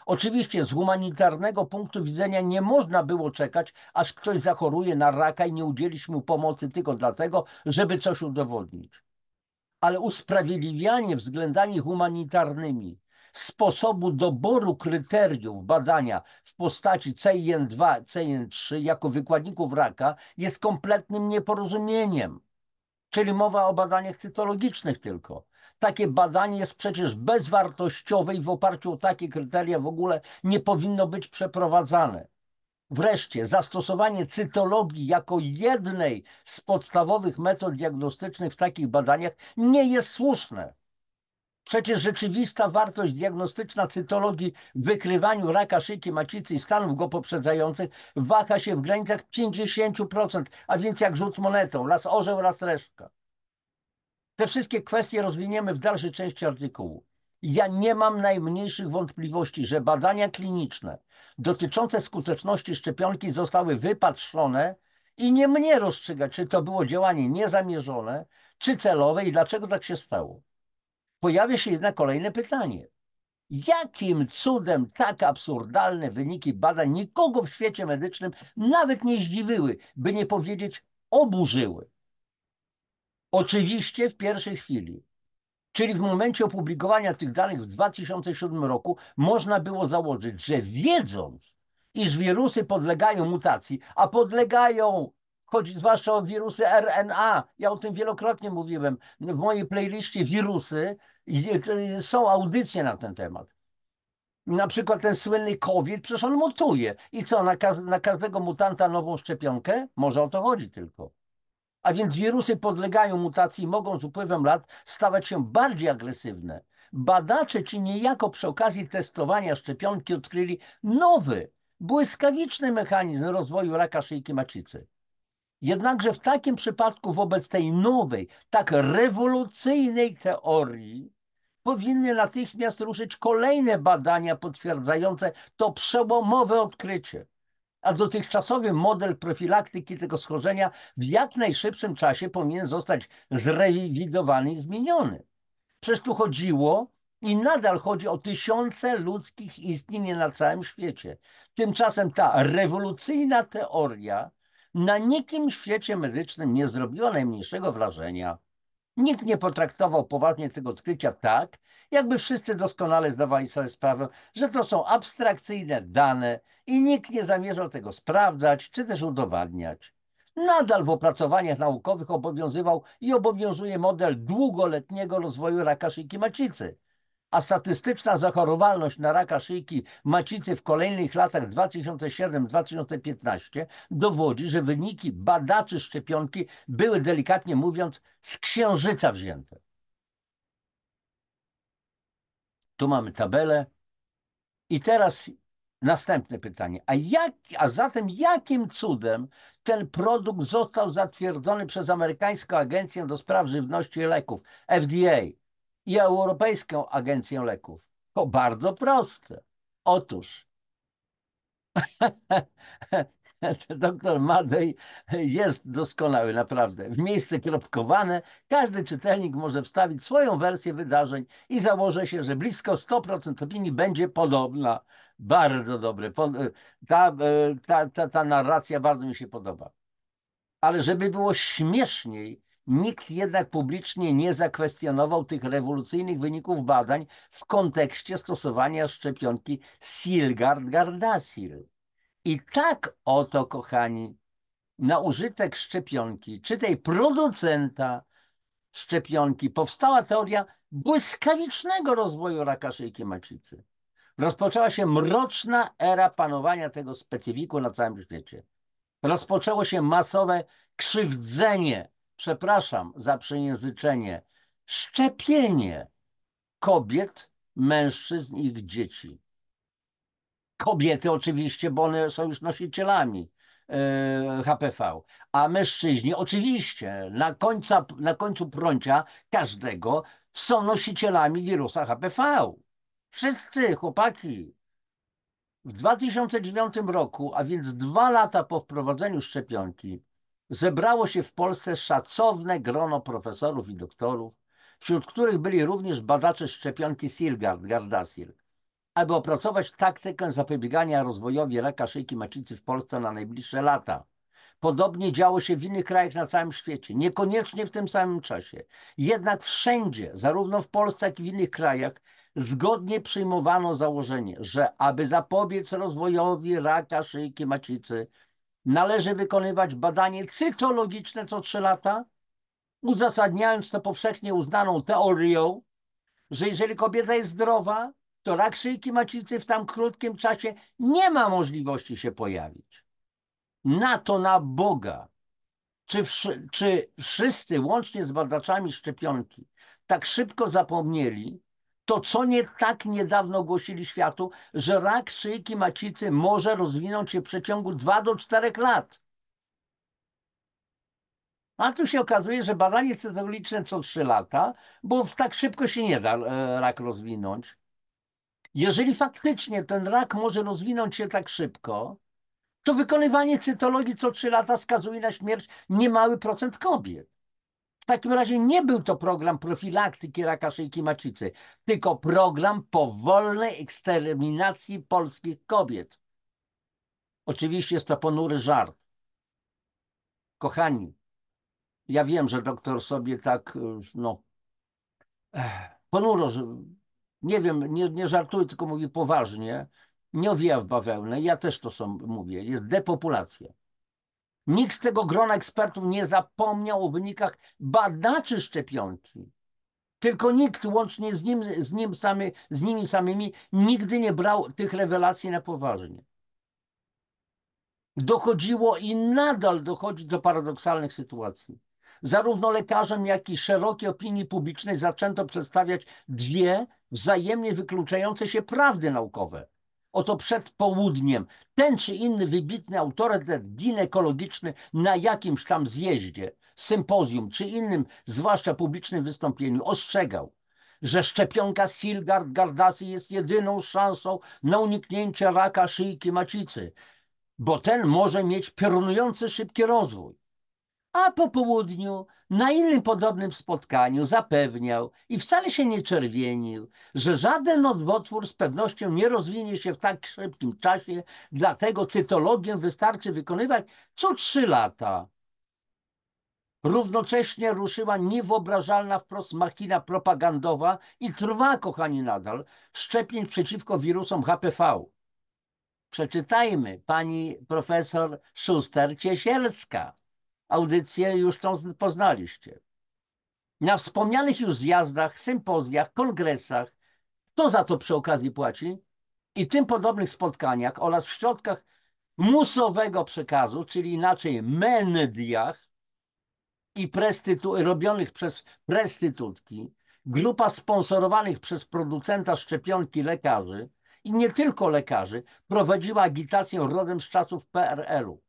Speaker 1: Oczywiście z humanitarnego punktu widzenia nie można było czekać, aż ktoś zachoruje na raka i nie udzielić mu pomocy tylko dlatego, żeby coś udowodnić. Ale usprawiedliwianie względami humanitarnymi sposobu doboru kryteriów badania w postaci CIN2, CIN3 jako wykładników raka jest kompletnym nieporozumieniem. Czyli mowa o badaniach cytologicznych tylko. Takie badanie jest przecież bezwartościowe i w oparciu o takie kryteria w ogóle nie powinno być przeprowadzane. Wreszcie zastosowanie cytologii jako jednej z podstawowych metod diagnostycznych w takich badaniach nie jest słuszne. Przecież rzeczywista wartość diagnostyczna cytologii w wykrywaniu raka szyjki macicy i stanów go poprzedzających waha się w granicach 50%, a więc jak rzut monetą, raz orzeł, raz resztka. Te wszystkie kwestie rozwiniemy w dalszej części artykułu. Ja nie mam najmniejszych wątpliwości, że badania kliniczne dotyczące skuteczności szczepionki zostały wypatrzone i nie mnie rozstrzygać, czy to było działanie niezamierzone, czy celowe i dlaczego tak się stało. Pojawia się jednak kolejne pytanie. Jakim cudem tak absurdalne wyniki badań nikogo w świecie medycznym nawet nie zdziwiły, by nie powiedzieć oburzyły? Oczywiście w pierwszej chwili, czyli w momencie opublikowania tych danych w 2007 roku, można było założyć, że wiedząc, iż wirusy podlegają mutacji, a podlegają, chodzi zwłaszcza o wirusy RNA, ja o tym wielokrotnie mówiłem, w mojej playliście wirusy, są audycje na ten temat. Na przykład ten słynny COVID, przecież on mutuje. I co, na każdego mutanta nową szczepionkę? Może o to chodzi tylko. A więc wirusy podlegają mutacji i mogą z upływem lat stawać się bardziej agresywne. Badacze ci niejako przy okazji testowania szczepionki odkryli nowy, błyskawiczny mechanizm rozwoju raka szyjki macicy. Jednakże w takim przypadku wobec tej nowej, tak rewolucyjnej teorii powinny natychmiast ruszyć kolejne badania potwierdzające to przełomowe odkrycie. A dotychczasowy model profilaktyki tego schorzenia w jak najszybszym czasie powinien zostać zrewidowany i zmieniony. Przecież tu chodziło i nadal chodzi o tysiące ludzkich istnień na całym świecie. Tymczasem ta rewolucyjna teoria na nikim w świecie medycznym nie zrobiła najmniejszego wrażenia. Nikt nie potraktował poważnie tego odkrycia tak, jakby wszyscy doskonale zdawali sobie sprawę, że to są abstrakcyjne dane i nikt nie zamierzał tego sprawdzać czy też udowadniać. Nadal w opracowaniach naukowych obowiązywał i obowiązuje model długoletniego rozwoju raka szyjki macicy, a statystyczna zachorowalność na raka szyjki macicy w kolejnych latach 2007-2015 dowodzi, że wyniki badaczy szczepionki były, delikatnie mówiąc, z księżyca wzięte. Tu mamy tabelę. I teraz następne pytanie. A zatem jakim cudem ten produkt został zatwierdzony przez amerykańską Agencję do Spraw Żywności i Leków, FDA, i Europejską Agencję Leków? To bardzo proste. Otóż doktor Madej jest doskonały, naprawdę. W miejsce kropkowane każdy czytelnik może wstawić swoją wersję wydarzeń i założę się, że blisko 100% opinii będzie podobna. Bardzo dobre. Ta narracja bardzo mi się podoba. Ale żeby było śmieszniej, nikt jednak publicznie nie zakwestionował tych rewolucyjnych wyników badań w kontekście stosowania szczepionki Silgard-Gardasil. I tak oto, kochani, na użytek szczepionki, czy tej producenta szczepionki, powstała teoria błyskawicznego rozwoju raka szyjki macicy. Rozpoczęła się mroczna era panowania tego specyfiku na całym świecie. Rozpoczęło się masowe krzywdzenie, przepraszam za przejęzyczenie, szczepienie kobiet, mężczyzn i ich dzieci. Kobiety oczywiście, bo one są już nosicielami HPV, a mężczyźni oczywiście na końcu prącia każdego są nosicielami wirusa HPV. Wszyscy chłopaki. W 2009 roku, a więc 2 lata po wprowadzeniu szczepionki, zebrało się w Polsce szacowne grono profesorów i doktorów, wśród których byli również badacze szczepionki Gardasil, aby opracować taktykę zapobiegania rozwojowi raka szyjki macicy w Polsce na najbliższe lata. Podobnie działo się w innych krajach na całym świecie, niekoniecznie w tym samym czasie. Jednak wszędzie, zarówno w Polsce, jak i w innych krajach, zgodnie przyjmowano założenie, że aby zapobiec rozwojowi raka szyjki macicy, należy wykonywać badanie cytologiczne co 3 lata, uzasadniając to powszechnie uznaną teorią, że jeżeli kobieta jest zdrowa, to rak szyjki macicy w tam krótkim czasie nie ma możliwości się pojawić. Na Boga, czy wszyscy, łącznie z badaczami szczepionki, tak szybko zapomnieli to, co nie tak niedawno ogłosili światu, że rak szyjki macicy może rozwinąć się w przeciągu 2 do 4 lat. A tu się okazuje, że badanie cytologiczne co 3 lata, bo tak szybko się nie da rak rozwinąć. Jeżeli faktycznie ten rak może rozwinąć się tak szybko, to wykonywanie cytologii co 3 lata skazuje na śmierć niemały procent kobiet. W takim razie nie był to program profilaktyki raka szyjki macicy, tylko program powolnej eksterminacji polskich kobiet. Oczywiście jest to ponury żart. Kochani, ja wiem, że doktor sobie tak, no, ponuro, nie wiem, nie żartuje, tylko mówi poważnie, nie owija w bawełnę. Ja też to mówię. Jest depopulacja. Nikt z tego grona ekspertów nie zapomniał o wynikach badaczy szczepionki. Tylko nikt, łącznie z nimi samymi, nigdy nie brał tych rewelacji na poważnie. Dochodziło i nadal dochodzi do paradoksalnych sytuacji. Zarówno lekarzom, jak i szerokiej opinii publicznej zaczęto przedstawiać dwie wzajemnie wykluczające się prawdy naukowe. Oto przed południem ten czy inny wybitny autorytet ginekologiczny na jakimś tam zjeździe, sympozjum czy innym, zwłaszcza publicznym wystąpieniu, ostrzegał, że szczepionka Silgard-Gardasil jest jedyną szansą na uniknięcie raka szyjki macicy, bo ten może mieć piorunujący szybki rozwój. A po południu na innym podobnym spotkaniu zapewniał i wcale się nie czerwienił, że żaden nowotwór z pewnością nie rozwinie się w tak szybkim czasie, dlatego cytologię wystarczy wykonywać co 3 lata. Równocześnie ruszyła niewyobrażalna wprost machina propagandowa i trwa, kochani, nadal szczepień przeciwko wirusom HPV. Przeczytajmy pani profesor Szuster-Ciesielska. audycję już tą poznaliście. Na wspomnianych już zjazdach, sympozjach, kongresach, kto za to przy okazji płaci? I tym podobnych spotkaniach oraz w środkach musowego przekazu, czyli inaczej mediach i robionych przez prestytutki, grupa sponsorowanych przez producenta szczepionki lekarzy i nie tylko lekarzy prowadziła agitację rodem z czasów PRL-u,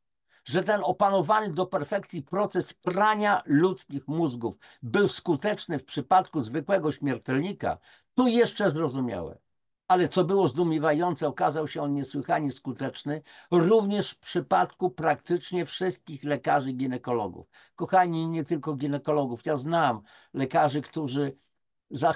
Speaker 1: że ten opanowany do perfekcji proces prania ludzkich mózgów był skuteczny w przypadku zwykłego śmiertelnika, to jeszcze zrozumiałe. Ale co było zdumiewające, okazał się on niesłychanie skuteczny również w przypadku praktycznie wszystkich lekarzy ginekologów. Kochani, nie tylko ginekologów. Ja znam lekarzy, którzy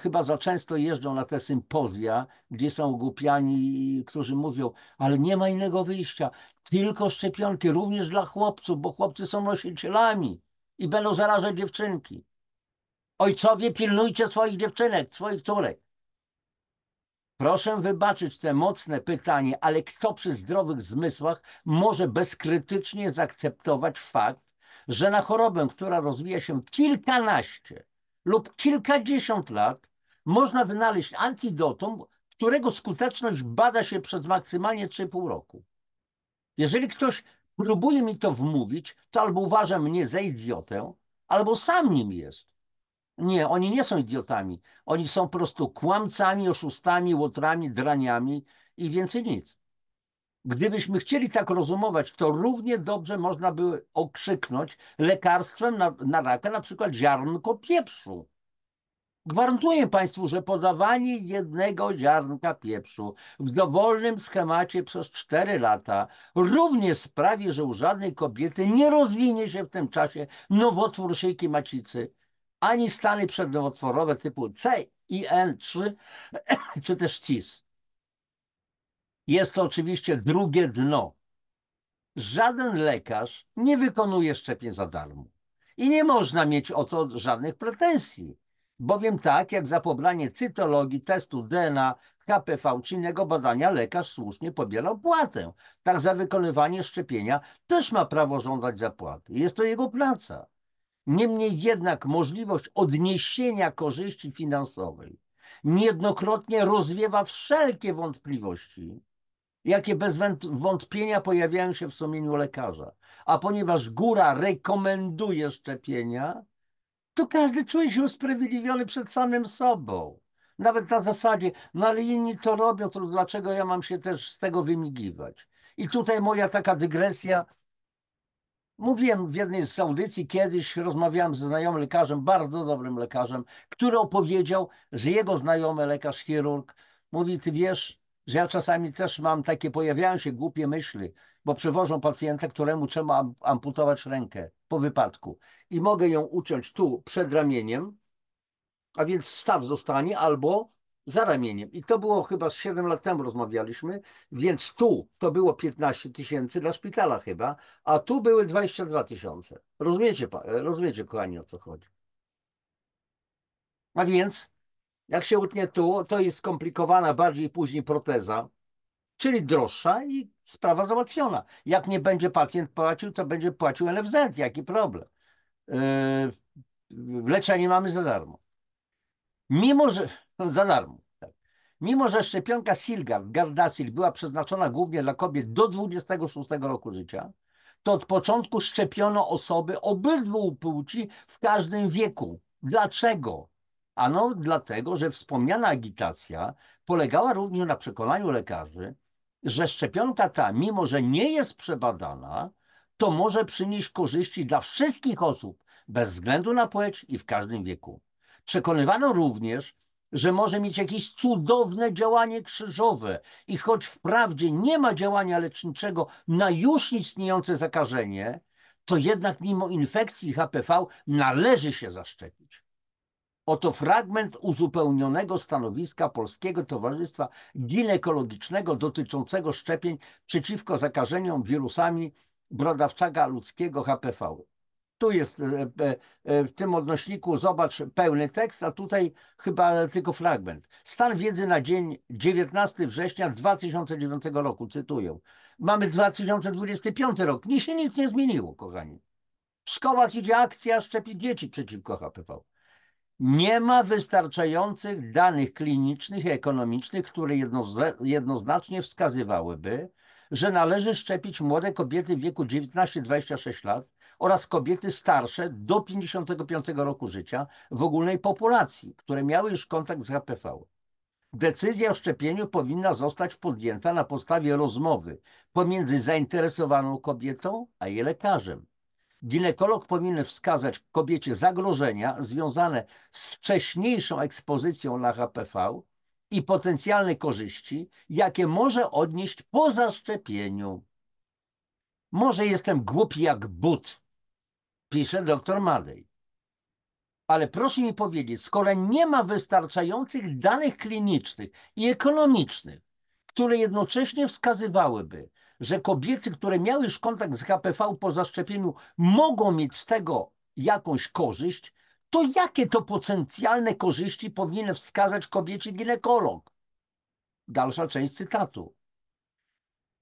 Speaker 1: chyba za często jeżdżą na te sympozja, gdzie są ogłupiani, którzy mówią, ale nie ma innego wyjścia, tylko szczepionki, również dla chłopców, bo chłopcy są nosicielami i będą zarażać dziewczynki. Ojcowie, pilnujcie swoich dziewczynek, swoich córek. Proszę wybaczyć te mocne pytanie, ale kto przy zdrowych zmysłach może bezkrytycznie zaakceptować fakt, że na chorobę, która rozwija się kilkanaście lub kilkadziesiąt lat, można wynaleźć antidotum, którego skuteczność bada się przez maksymalnie 3,5 roku. Jeżeli ktoś próbuje mi to wmówić, to albo uważa mnie za idiotę, albo sam nim jest. Nie, oni nie są idiotami. Oni są po prostu kłamcami, oszustami, łotrami, draniami i więcej nic. Gdybyśmy chcieli tak rozumować, to równie dobrze można by okrzyknąć lekarstwem na raka na przykład ziarnko pieprzu. Gwarantuję Państwu, że podawanie jednego ziarnka pieprzu w dowolnym schemacie przez 4 lata również sprawi, że u żadnej kobiety nie rozwinie się w tym czasie nowotwór szyjki macicy, ani stany przednowotworowe typu C i N3, czy też CIS. Jest to oczywiście drugie dno. Żaden lekarz nie wykonuje szczepień za darmo. I nie można mieć o to żadnych pretensji. Bowiem tak jak za pobranie cytologii, testu DNA, HPV czy innego badania lekarz słusznie pobiera opłatę. Tak za wykonywanie szczepienia też ma prawo żądać zapłaty. Jest to jego praca. Niemniej jednak możliwość odniesienia korzyści finansowej niejednokrotnie rozwiewa wszelkie wątpliwości, jakie bez wątpienia pojawiają się w sumieniu lekarza. A ponieważ góra rekomenduje szczepienia, to każdy czuje się usprawiedliwiony przed samym sobą. Nawet na zasadzie, no ale inni to robią, to dlaczego ja mam się też z tego wymigiwać? I tutaj moja taka dygresja. Mówiłem w jednej z audycji kiedyś, rozmawiałem ze znajomym lekarzem, bardzo dobrym lekarzem, który opowiedział, że jego znajomy lekarz chirurg mówi, ty wiesz, że ja czasami też mam takie, pojawiają się głupie myśli, bo przewożą pacjenta, któremu trzeba amputować rękę po wypadku i mogę ją uciąć tu przed ramieniem, a więc staw zostanie, albo za ramieniem. I to było chyba 7 lat temu rozmawialiśmy, więc tu to było 15 000 dla szpitala chyba, a tu były 22 000. Rozumiecie, kochani, o co chodzi. A więc, jak się utnie tu, to jest skomplikowana bardziej później proteza, czyli droższa i sprawa załatwiona. Jak nie będzie pacjent płacił, to będzie płacił NFZ. Jaki problem? Leczenie mamy za darmo. Mimo, że za darmo, tak. Mimo, że szczepionka Silgard, Gardasil była przeznaczona głównie dla kobiet do 26 roku życia, to od początku szczepiono osoby obydwu płci w każdym wieku. Dlaczego? Ano dlatego, że wspomniana agitacja polegała również na przekonaniu lekarzy, że szczepionka ta, mimo że nie jest przebadana, to może przynieść korzyści dla wszystkich osób, bez względu na płeć i w każdym wieku. Przekonywano również, że może mieć jakieś cudowne działanie krzyżowe i choć wprawdzie nie ma działania leczniczego na już istniejące zakażenie, to jednak mimo infekcji HPV należy się zaszczepić. Oto fragment uzupełnionego stanowiska Polskiego Towarzystwa Ginekologicznego dotyczącego szczepień przeciwko zakażeniom wirusami brodawczaka ludzkiego HPV. Tu jest w tym odnośniku, zobacz, pełny tekst, a tutaj chyba tylko fragment. Stan wiedzy na dzień 19 września 2009 roku, cytuję. Mamy 2025 rok, nic się nie zmieniło, kochani. W szkołach idzie akcja szczepić dzieci przeciwko HPV. Nie ma wystarczających danych klinicznych i ekonomicznych, które jednoznacznie wskazywałyby, że należy szczepić młode kobiety w wieku 19-26 lat oraz kobiety starsze do 55 roku życia w ogólnej populacji, które miały już kontakt z HPV. Decyzja o szczepieniu powinna zostać podjęta na podstawie rozmowy pomiędzy zainteresowaną kobietą a jej lekarzem. Ginekolog powinien wskazać kobiecie zagrożenia związane z wcześniejszą ekspozycją na HPV i potencjalne korzyści, jakie może odnieść po zaszczepieniu. Może jestem głupi jak but, pisze dr Madej. Ale proszę mi powiedzieć, skoro nie ma wystarczających danych klinicznych i ekonomicznych, które jednocześnie wskazywałyby, że kobiety, które miały już kontakt z HPV po zaszczepieniu, mogą mieć z tego jakąś korzyść, to jakie to potencjalne korzyści powinien wskazać kobiecie ginekolog? Dalsza część cytatu.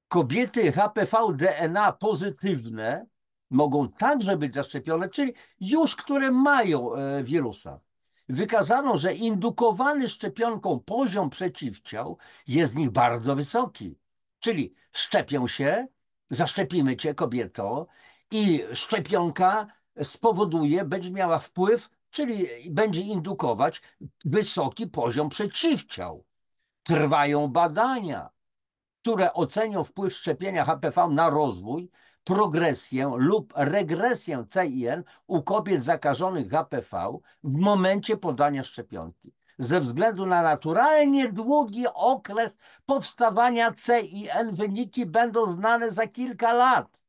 Speaker 1: Kobiety HPV-DNA pozytywne mogą także być zaszczepione, czyli już które mają wirusa. Wykazano, że indukowany szczepionką poziom przeciwciał jest z nich bardzo wysoki. Czyli szczepią się, zaszczepimy cię kobieto i szczepionka spowoduje, będzie miała wpływ, czyli będzie indukować wysoki poziom przeciwciał. Trwają badania, które ocenią wpływ szczepienia HPV na rozwój, progresję lub regresję CIN u kobiet zakażonych HPV w momencie podania szczepionki. Ze względu na naturalnie długi okres powstawania CIN wyniki będą znane za kilka lat.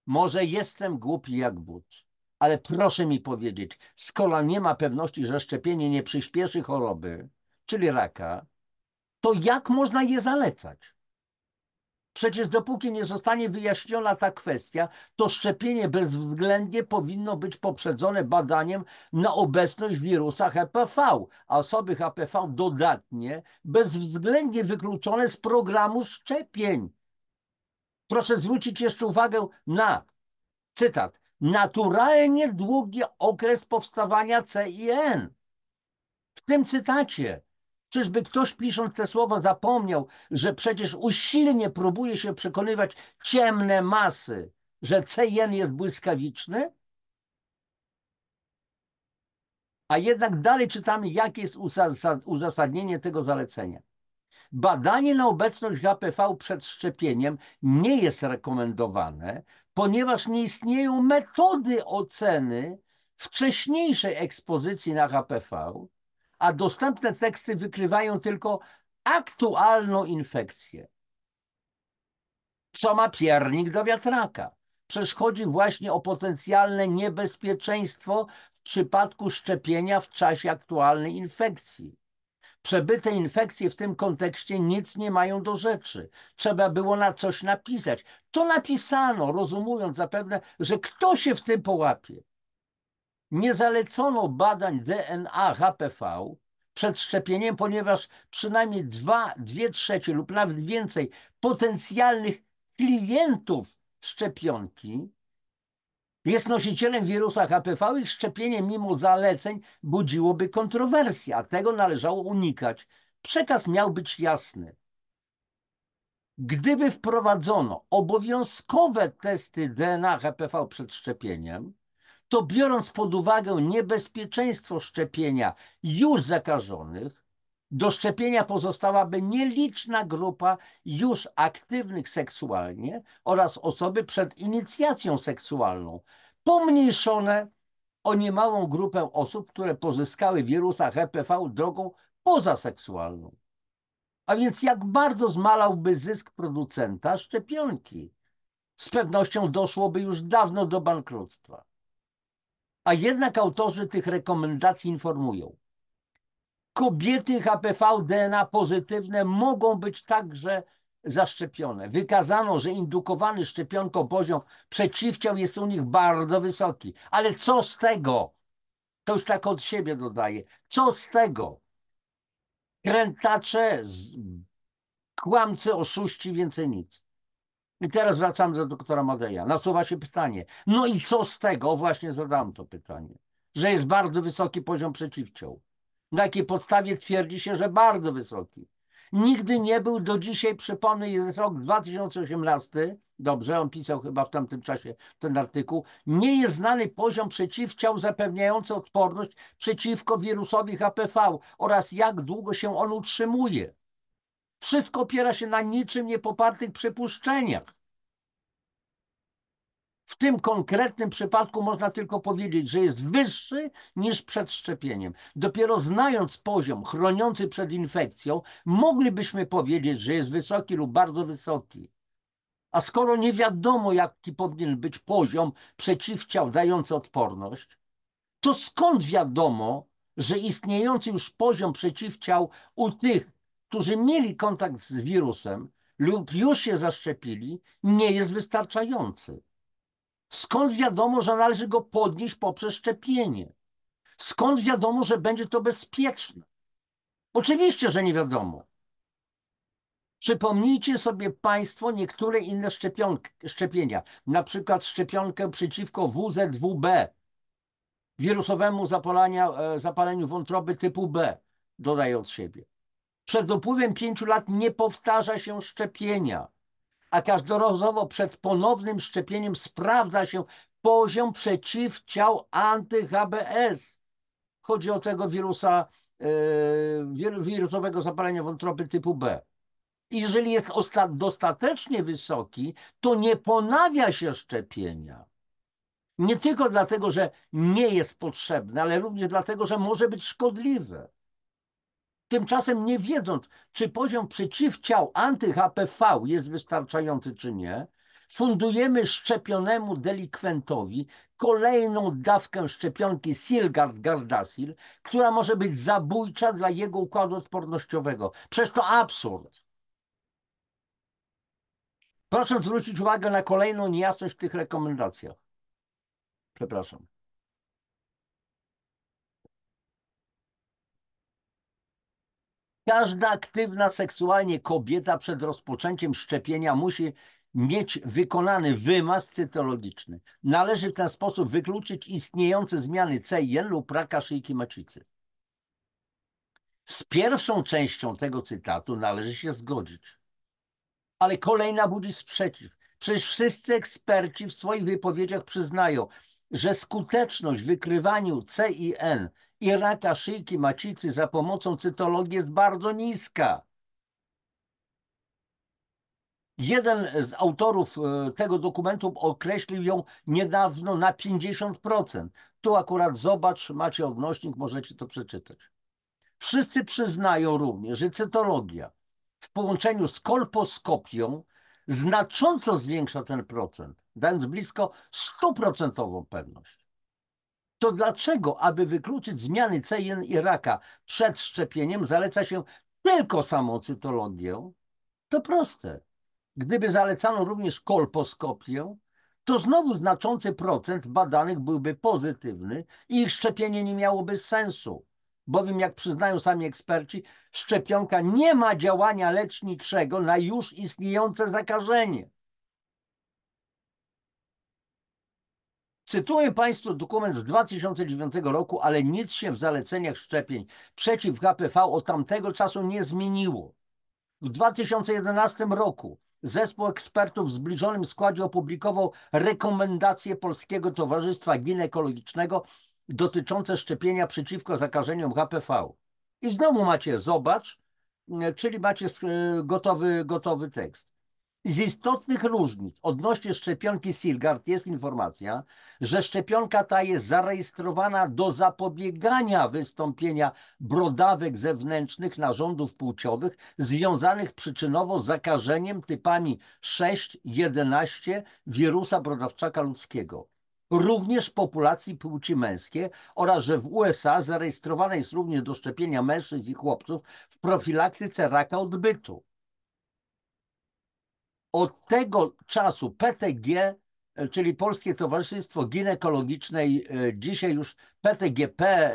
Speaker 1: Może jestem głupi jak but, ale proszę mi powiedzieć, skoro nie ma pewności, że szczepienie nie przyspieszy choroby, czyli raka, to jak można je zalecać? Przecież dopóki nie zostanie wyjaśniona ta kwestia, to szczepienie bezwzględnie powinno być poprzedzone badaniem na obecność wirusa HPV, a osoby HPV dodatnie bezwzględnie wykluczone z programu szczepień. Proszę zwrócić jeszcze uwagę na, cytat, naturalnie długi okres powstawania CIN. W tym cytacie, czyżby ktoś pisząc te słowa zapomniał, że przecież usilnie próbuje się przekonywać ciemne masy, że CIN jest błyskawiczny? A jednak dalej czytamy, jakie jest uzasadnienie tego zalecenia. Badanie na obecność HPV przed szczepieniem nie jest rekomendowane, ponieważ nie istnieją metody oceny wcześniejszej ekspozycji na HPV, a dostępne teksty wykrywają tylko aktualną infekcję. Co ma piernik do wiatraka? Przecież chodzi właśnie o potencjalne niebezpieczeństwo w przypadku szczepienia w czasie aktualnej infekcji. Przebyte infekcje w tym kontekście nic nie mają do rzeczy. Trzeba było na coś napisać. To napisano, rozumując zapewne, że kto się w tym połapie. Nie zalecono badań DNA HPV przed szczepieniem, ponieważ przynajmniej 2/3 lub nawet więcej potencjalnych klientów szczepionki jest nosicielem wirusa HPV. Ich szczepienie mimo zaleceń budziłoby kontrowersje, a tego należało unikać. Przekaz miał być jasny. Gdyby wprowadzono obowiązkowe testy DNA HPV przed szczepieniem, to biorąc pod uwagę niebezpieczeństwo szczepienia już zakażonych, do szczepienia pozostałaby nieliczna grupa już aktywnych seksualnie oraz osoby przed inicjacją seksualną, pomniejszone o niemałą grupę osób, które pozyskały wirusa HPV drogą pozaseksualną. A więc jak bardzo zmalałby zysk producenta szczepionki? Z pewnością doszłoby już dawno do bankructwa. A jednak autorzy tych rekomendacji informują: kobiety HPV DNA pozytywne mogą być także zaszczepione. Wykazano, że indukowany szczepionką poziom przeciwciał jest u nich bardzo wysoki. Ale co z tego? To już tak od siebie dodaję. Co z tego? Krętacze, kłamcy, oszuści, więcej nic. I teraz wracamy do doktora Madeja. Nasuwa się pytanie, no i co z tego? O, właśnie zadałem to pytanie, że jest bardzo wysoki poziom przeciwciał. Na jakiej podstawie twierdzi się, że bardzo wysoki? Nigdy nie był do dzisiaj, przypomnę, jest rok 2018, dobrze, on pisał chyba w tamtym czasie ten artykuł, nie jest znany poziom przeciwciał zapewniający odporność przeciwko wirusowi HPV oraz jak długo się on utrzymuje. Wszystko opiera się na niczym niepopartych przypuszczeniach. W tym konkretnym przypadku można tylko powiedzieć, że jest wyższy niż przed szczepieniem. Dopiero znając poziom chroniący przed infekcją, moglibyśmy powiedzieć, że jest wysoki lub bardzo wysoki. A skoro nie wiadomo, jaki powinien być poziom przeciwciał dający odporność, to skąd wiadomo, że istniejący już poziom przeciwciał u tych, którzy mieli kontakt z wirusem lub już się zaszczepili, nie jest wystarczający? Skąd wiadomo, że należy go podnieść poprzez szczepienie? Skąd wiadomo, że będzie to bezpieczne? Oczywiście, że nie wiadomo. Przypomnijcie sobie Państwo niektóre inne szczepienia, na przykład szczepionkę przeciwko WZWB, wirusowemu zapaleniu wątroby typu B, dodaję od siebie. Przed upływem 5 lat nie powtarza się szczepienia, a każdorazowo przed ponownym szczepieniem sprawdza się poziom przeciwciał anty-HBS. Chodzi o tego wirusa, wirusowego zapalenia wątroby typu B. Jeżeli jest dostatecznie wysoki, to nie ponawia się szczepienia. Nie tylko dlatego, że nie jest potrzebne, ale również dlatego, że może być szkodliwe. Tymczasem nie wiedząc, czy poziom przeciwciał anty-HPV jest wystarczający, czy nie, fundujemy szczepionemu delikwentowi kolejną dawkę szczepionki Silgard-Gardasil, która może być zabójcza dla jego układu odpornościowego. Przecież to absurd. Proszę zwrócić uwagę na kolejną niejasność w tych rekomendacjach. Przepraszam. Każda aktywna seksualnie kobieta przed rozpoczęciem szczepienia musi mieć wykonany wymaz cytologiczny. Należy w ten sposób wykluczyć istniejące zmiany CIN lub raka szyjki macicy. Z pierwszą częścią tego cytatu należy się zgodzić. Ale kolejna budzi sprzeciw. Przecież wszyscy eksperci w swoich wypowiedziach przyznają, że skuteczność w wykrywaniu CIN i raka szyjki macicy za pomocą cytologii jest bardzo niska. Jeden z autorów tego dokumentu określił ją niedawno na 50%. Tu akurat zobacz, macie odnośnik, możecie to przeczytać. Wszyscy przyznają również, że cytologia w połączeniu z kolposkopią znacząco zwiększa ten procent, dając blisko 100% pewność. To dlaczego, aby wykluczyć zmiany CIN i raka przed szczepieniem, zaleca się tylko samą cytologię? To proste. Gdyby zalecano również kolposkopię, to znowu znaczący procent badanych byłby pozytywny i ich szczepienie nie miałoby sensu, bowiem jak przyznają sami eksperci, szczepionka nie ma działania leczniczego na już istniejące zakażenie. Cytuję Państwu dokument z 2009 roku, ale nic się w zaleceniach szczepień przeciw HPV od tamtego czasu nie zmieniło. W 2011 roku zespół ekspertów w zbliżonym składzie opublikował rekomendacje Polskiego Towarzystwa Ginekologicznego dotyczące szczepienia przeciwko zakażeniom HPV. I znowu macie zobacz, czyli macie gotowy tekst. Z istotnych różnic odnośnie szczepionki Silgard jest informacja, że szczepionka ta jest zarejestrowana do zapobiegania wystąpienia brodawek zewnętrznych narządów płciowych związanych przyczynowo z zakażeniem typami 6-11 wirusa brodawczaka ludzkiego. Również w populacji płci męskiej oraz, że w USA zarejestrowana jest również do szczepienia mężczyzn i chłopców w profilaktyce raka odbytu. Od tego czasu PTG, czyli Polskie Towarzystwo Ginekologiczne, dzisiaj już PTGP,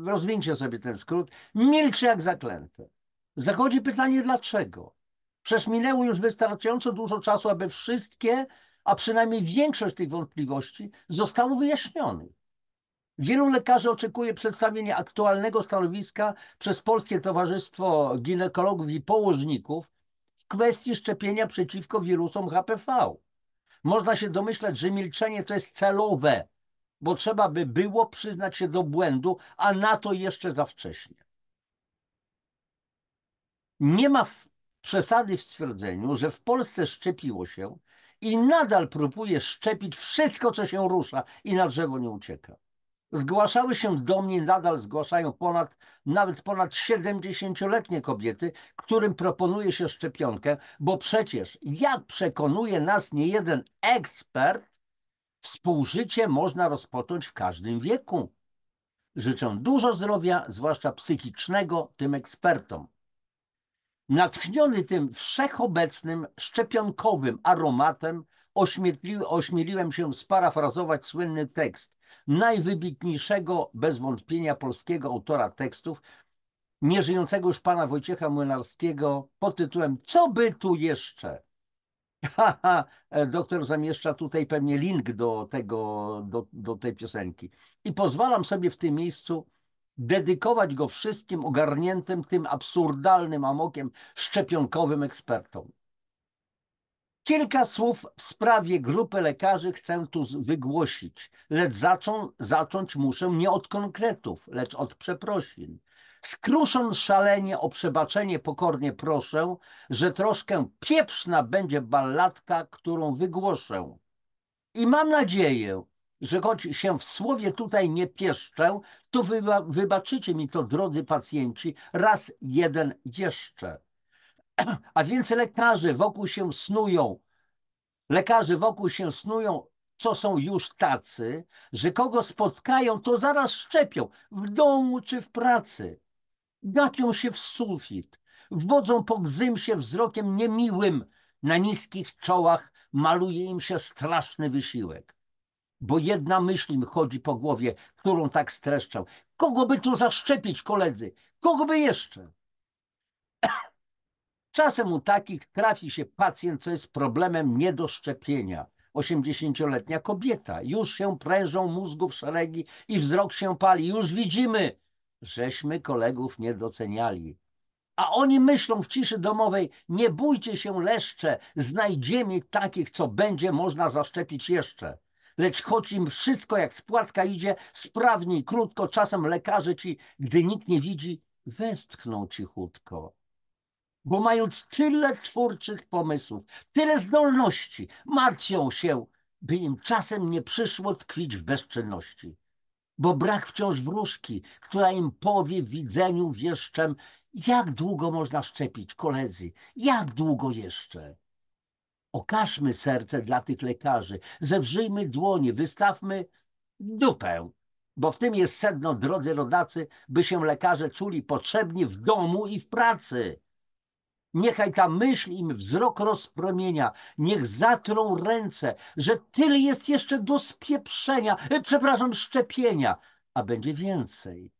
Speaker 1: rozwinięcie sobie ten skrót, milczy jak zaklęte. Zachodzi pytanie dlaczego? Przecież minęło już wystarczająco dużo czasu, aby wszystkie, a przynajmniej większość tych wątpliwości zostało wyjaśnionych. Wielu lekarzy oczekuje przedstawienia aktualnego stanowiska przez Polskie Towarzystwo Ginekologów i Położników w kwestii szczepienia przeciwko wirusom HPV. Można się domyślać, że milczenie to jest celowe, bo trzeba by było przyznać się do błędu, a na to jeszcze za wcześnie. Nie ma przesady w stwierdzeniu, że w Polsce szczepiło się i nadal próbuje szczepić wszystko, co się rusza i na drzewo nie ucieka. Zgłaszały się do mnie, nadal zgłaszają nawet ponad 70-letnie kobiety, którym proponuje się szczepionkę, bo przecież, jak przekonuje nas niejeden ekspert, współżycie można rozpocząć w każdym wieku. Życzę dużo zdrowia, zwłaszcza psychicznego, tym ekspertom. Natchniony tym wszechobecnym, szczepionkowym aromatem, ośmieliłem się sparafrazować słynny tekst najwybitniejszego bez wątpienia polskiego autora tekstów, nieżyjącego już pana Wojciecha Młynarskiego pod tytułem „Co by tu jeszcze?”. Haha, doktor zamieszcza tutaj pewnie link do tej piosenki. I pozwalam sobie w tym miejscu dedykować go wszystkim ogarniętym tym absurdalnym amokiem szczepionkowym ekspertom. Kilka słów w sprawie grupy lekarzy chcę tu wygłosić, lecz zacząć muszę nie od konkretów, lecz od przeprosin. Skrusząc szalenie o przebaczenie pokornie proszę, że troszkę pieprzna będzie balladka, którą wygłoszę. I mam nadzieję, że choć się w słowie tutaj nie pieszczę, to wybaczycie mi to, drodzy pacjenci, raz jeden jeszcze. A więc lekarze wokół się snują, co są już tacy, że kogo spotkają, to zaraz szczepią, w domu czy w pracy. Gapią się w sufit, wwodzą po gzymsie wzrokiem niemiłym, na niskich czołach maluje im się straszny wysiłek. Bo jedna myśl im chodzi po głowie, którą tak streszczę. Kogo by tu zaszczepić, koledzy? Kogo by jeszcze? Czasem u takich trafi się pacjent, co jest problemem nie do szczepienia. 80-letnia kobieta. Już się prężą mózgów szeregi i wzrok się pali. Już widzimy, żeśmy kolegów nie doceniali. A oni myślą w ciszy domowej, nie bójcie się leszcze, znajdziemy takich, co będzie można zaszczepić jeszcze. Lecz choć im wszystko jak z płatka idzie, sprawnie i krótko, czasem lekarze ci, gdy nikt nie widzi, westchną cichutko. Bo mając tyle twórczych pomysłów, tyle zdolności, martwią się, by im czasem nie przyszło tkwić w bezczynności. Bo brak wciąż wróżki, która im powie w widzeniu wieszczem, jak długo można szczepić, koledzy, jak długo jeszcze? Okażmy serce dla tych lekarzy, zewrzyjmy dłonie, wystawmy dupę, bo w tym jest sedno, drodzy rodacy, by się lekarze czuli potrzebni w domu i w pracy. Niechaj ta myśl im wzrok rozpromienia, niech zatrą ręce, że tyle jest jeszcze do szczepienia, a będzie więcej.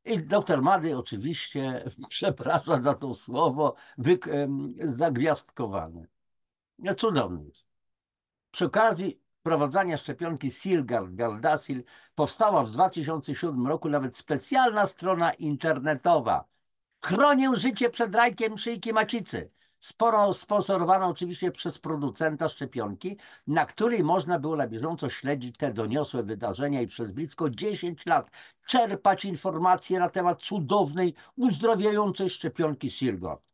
Speaker 1: I doktor Mady oczywiście, przepraszam za to słowo, zagwiazdkowane. No, cudowny jest. Przy okazji wprowadzania szczepionki Gardasil powstała w 2007 roku nawet specjalna strona internetowa. Chronię życie przed rajkiem szyjki macicy. Sporo sponsorowana oczywiście przez producenta szczepionki, na której można było na bieżąco śledzić te doniosłe wydarzenia i przez blisko 10 lat czerpać informacje na temat cudownej, uzdrawiającej szczepionki Silgard.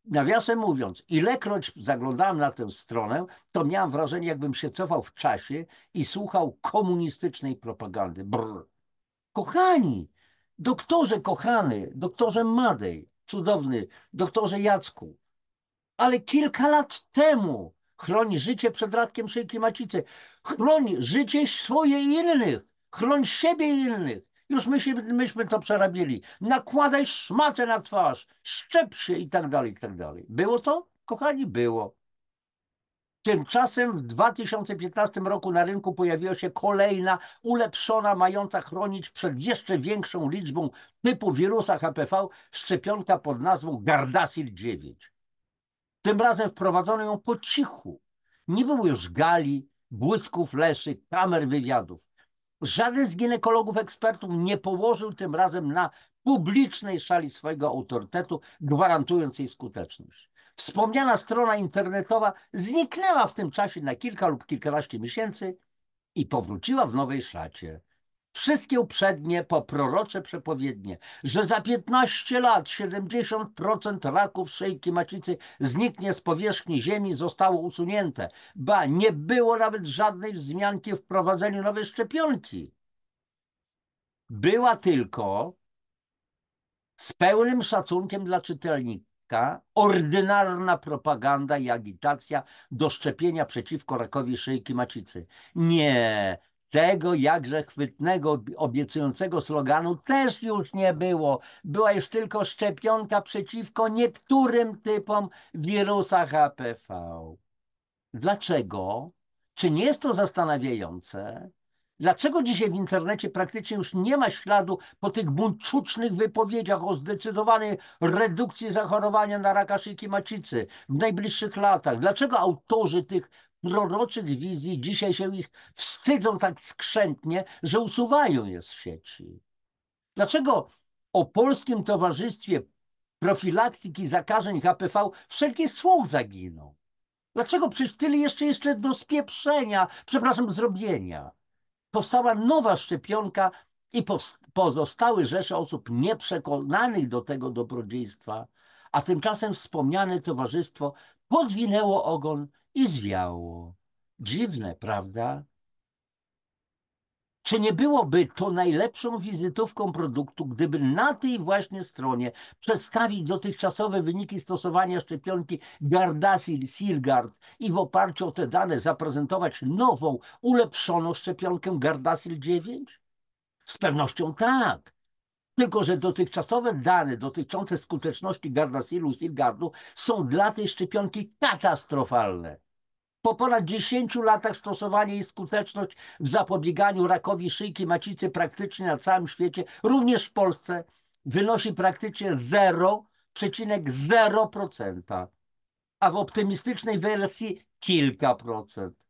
Speaker 1: Nawiasem mówiąc, ilekroć zaglądałem na tę stronę, to miałem wrażenie, jakbym się cofał w czasie i słuchał komunistycznej propagandy. Brr. Kochani, doktorze kochany, doktorze Madej, cudowny, doktorze Jacku, ale kilka lat temu chroń życie przed rakiem szyjki macicy, chroń życie swoje i innych, chroń siebie i innych. Już myśmy to przerabiali. Nakładaj szmatę na twarz, szczep się i tak dalej, i tak dalej. Było to? Kochani, było. Tymczasem w 2015 roku na rynku pojawiła się kolejna, ulepszona, mająca chronić przed jeszcze większą liczbą typu wirusa HPV szczepionka pod nazwą Gardasil 9. Tym razem wprowadzono ją po cichu. Nie było już gali, błysków fleszy, kamer wywiadów. Żaden z ginekologów ekspertów nie położył tym razem na publicznej szali swojego autorytetu, gwarantując jej skuteczność. Wspomniana strona internetowa zniknęła w tym czasie na kilka lub kilkanaście miesięcy i powróciła w nowej szacie. Wszystkie uprzednie poprorocze przepowiednie, że za 15 lat 70% raków szyjki macicy zniknie z powierzchni ziemi, zostało usunięte. Ba, nie było nawet żadnej wzmianki o wprowadzeniu nowej szczepionki. Była tylko, z pełnym szacunkiem dla czytelnika, ordynarna propaganda i agitacja do szczepienia przeciwko rakowi szyjki macicy. Nie, tego jakże chwytnego, obiecującego sloganu też już nie było. Była już tylko szczepionka przeciwko niektórym typom wirusa HPV. Dlaczego? Czy nie jest to zastanawiające? Dlaczego dzisiaj w internecie praktycznie już nie ma śladu po tych buńczucznych wypowiedziach o zdecydowanej redukcji zachorowania na raka szyjki macicy w najbliższych latach? Dlaczego autorzy tych proroczych wizji dzisiaj się ich wstydzą tak skrzętnie, że usuwają je z sieci? Dlaczego o Polskim Towarzystwie Profilaktyki Zakażeń HPV wszelki słuch zaginął? Dlaczego? Przecież tyle jeszcze do spieprzenia, przepraszam, zrobienia. Powstała nowa szczepionka i pozostały rzesze osób nieprzekonanych do tego dobrodziejstwa, a tymczasem wspomniane towarzystwo podwinęło ogon i zwiało. Dziwne, prawda? Czy nie byłoby to najlepszą wizytówką produktu, gdyby na tej właśnie stronie przedstawić dotychczasowe wyniki stosowania szczepionki Gardasil-Silgard i w oparciu o te dane zaprezentować nową, ulepszoną szczepionkę Gardasil 9? Z pewnością tak. Tylko że dotychczasowe dane dotyczące skuteczności Gardasilu-Silgardu są dla tej szczepionki katastrofalne. Po ponad 10 latach stosowania jej skuteczność w zapobieganiu rakowi szyjki macicy praktycznie na całym świecie, również w Polsce, wynosi praktycznie 0,0%, a w optymistycznej wersji kilka procent.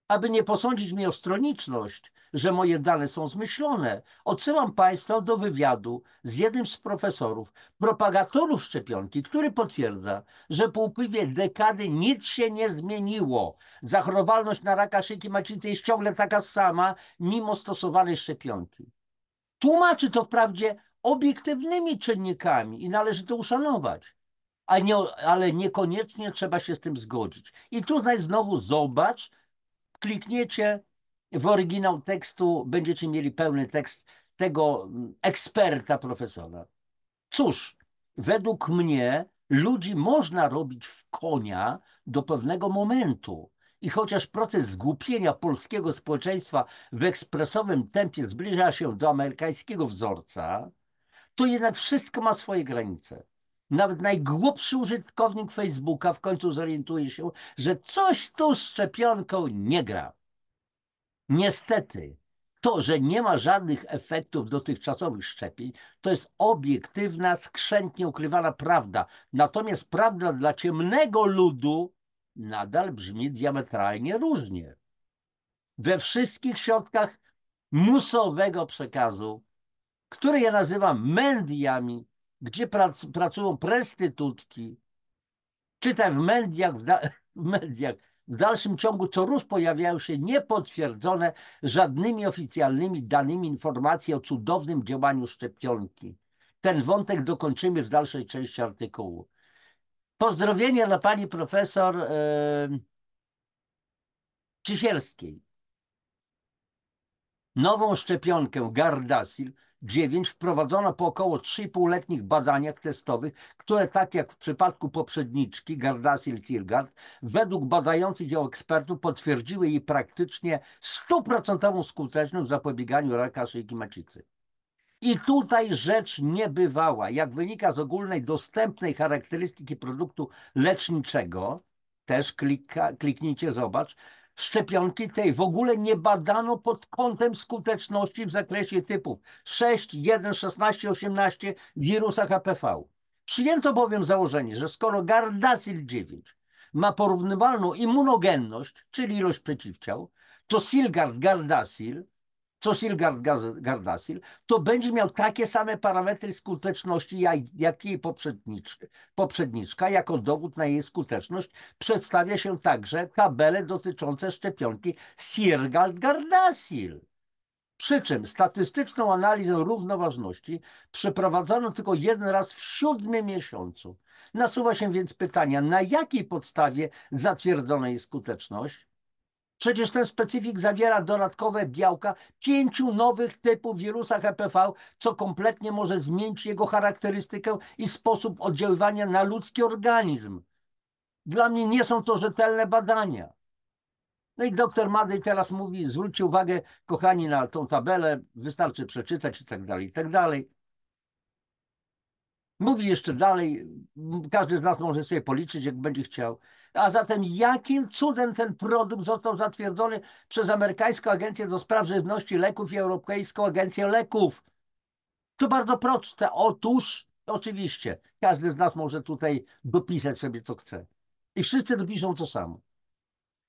Speaker 1: Aby nie posądzić mnie o stroniczność, że moje dane są zmyślone, odsyłam Państwa do wywiadu z jednym z profesorów, propagatorów szczepionki, który potwierdza, że po upływie dekady nic się nie zmieniło. Zachorowalność na raka szyjki macicy jest ciągle taka sama, mimo stosowanej szczepionki. Tłumaczy to wprawdzie obiektywnymi czynnikami i należy to uszanować, ale niekoniecznie trzeba się z tym zgodzić. I tutaj znowu zobacz, klikniecie w oryginał tekstu, będziecie mieli pełny tekst tego eksperta, profesora. Cóż, według mnie ludzi można robić w konia do pewnego momentu. I chociaż proces zgłupienia polskiego społeczeństwa w ekspresowym tempie zbliża się do amerykańskiego wzorca, to jednak wszystko ma swoje granice. Nawet najgłupszy użytkownik Facebooka w końcu zorientuje się, że coś tu z szczepionką nie gra. Niestety, to, że nie ma żadnych efektów dotychczasowych szczepień, to jest obiektywna, skrzętnie ukrywana prawda. Natomiast prawda dla ciemnego ludu nadal brzmi diametralnie różnie. We wszystkich środkach musowego przekazu, które ja nazywam mediami, gdzie pracują prostytutki, czytaj w mediach, w dalszym ciągu co rusz pojawiają się niepotwierdzone żadnymi oficjalnymi danymi informacje o cudownym działaniu szczepionki. Ten wątek dokończymy w dalszej części artykułu. Pozdrowienia dla pani profesor Cisielskiej. Nową szczepionkę Gardasil 9 wprowadzono po około 3,5-letnich badaniach testowych, które tak jak w przypadku poprzedniczki Gardasil-Silgard, według badających ją ekspertów potwierdziły jej praktycznie 100% skuteczność w zapobieganiu raka szyjki macicy. I tutaj rzecz niebywała. Jak wynika z ogólnej dostępnej charakterystyki produktu leczniczego, też kliknijcie, zobacz, szczepionki tej w ogóle nie badano pod kątem skuteczności w zakresie typów 6, 1, 16, 18 wirusa HPV. Przyjęto bowiem założenie, że skoro Gardasil 9 ma porównywalną immunogenność, czyli ilość przeciwciał, to Gardasil, to będzie miał takie same parametry skuteczności jak jej poprzedniczka. Jako dowód na jej skuteczność przedstawia się także tabele dotyczące szczepionki Gardasil. Przy czym statystyczną analizę równoważności przeprowadzono tylko jeden raz w 7. miesiącu. Nasuwa się więc pytanie, na jakiej podstawie zatwierdzono jej skuteczność? Przecież ten specyfik zawiera dodatkowe białka 5 nowych typów wirusa HPV, co kompletnie może zmienić jego charakterystykę i sposób oddziaływania na ludzki organizm. Dla mnie nie są to rzetelne badania. No i dr Madej teraz mówi, zwróćcie uwagę, kochani, na tą tabelę, wystarczy przeczytać i tak dalej, i tak dalej. Mówi jeszcze dalej, każdy z nas może sobie policzyć, jak będzie chciał. A zatem jakim cudem ten produkt został zatwierdzony przez amerykańską Agencję do Spraw Żywności Leków i Europejską Agencję Leków? To bardzo proste. Otóż, oczywiście, każdy z nas może tutaj dopisać sobie, co chce. I wszyscy dopiszą to samo.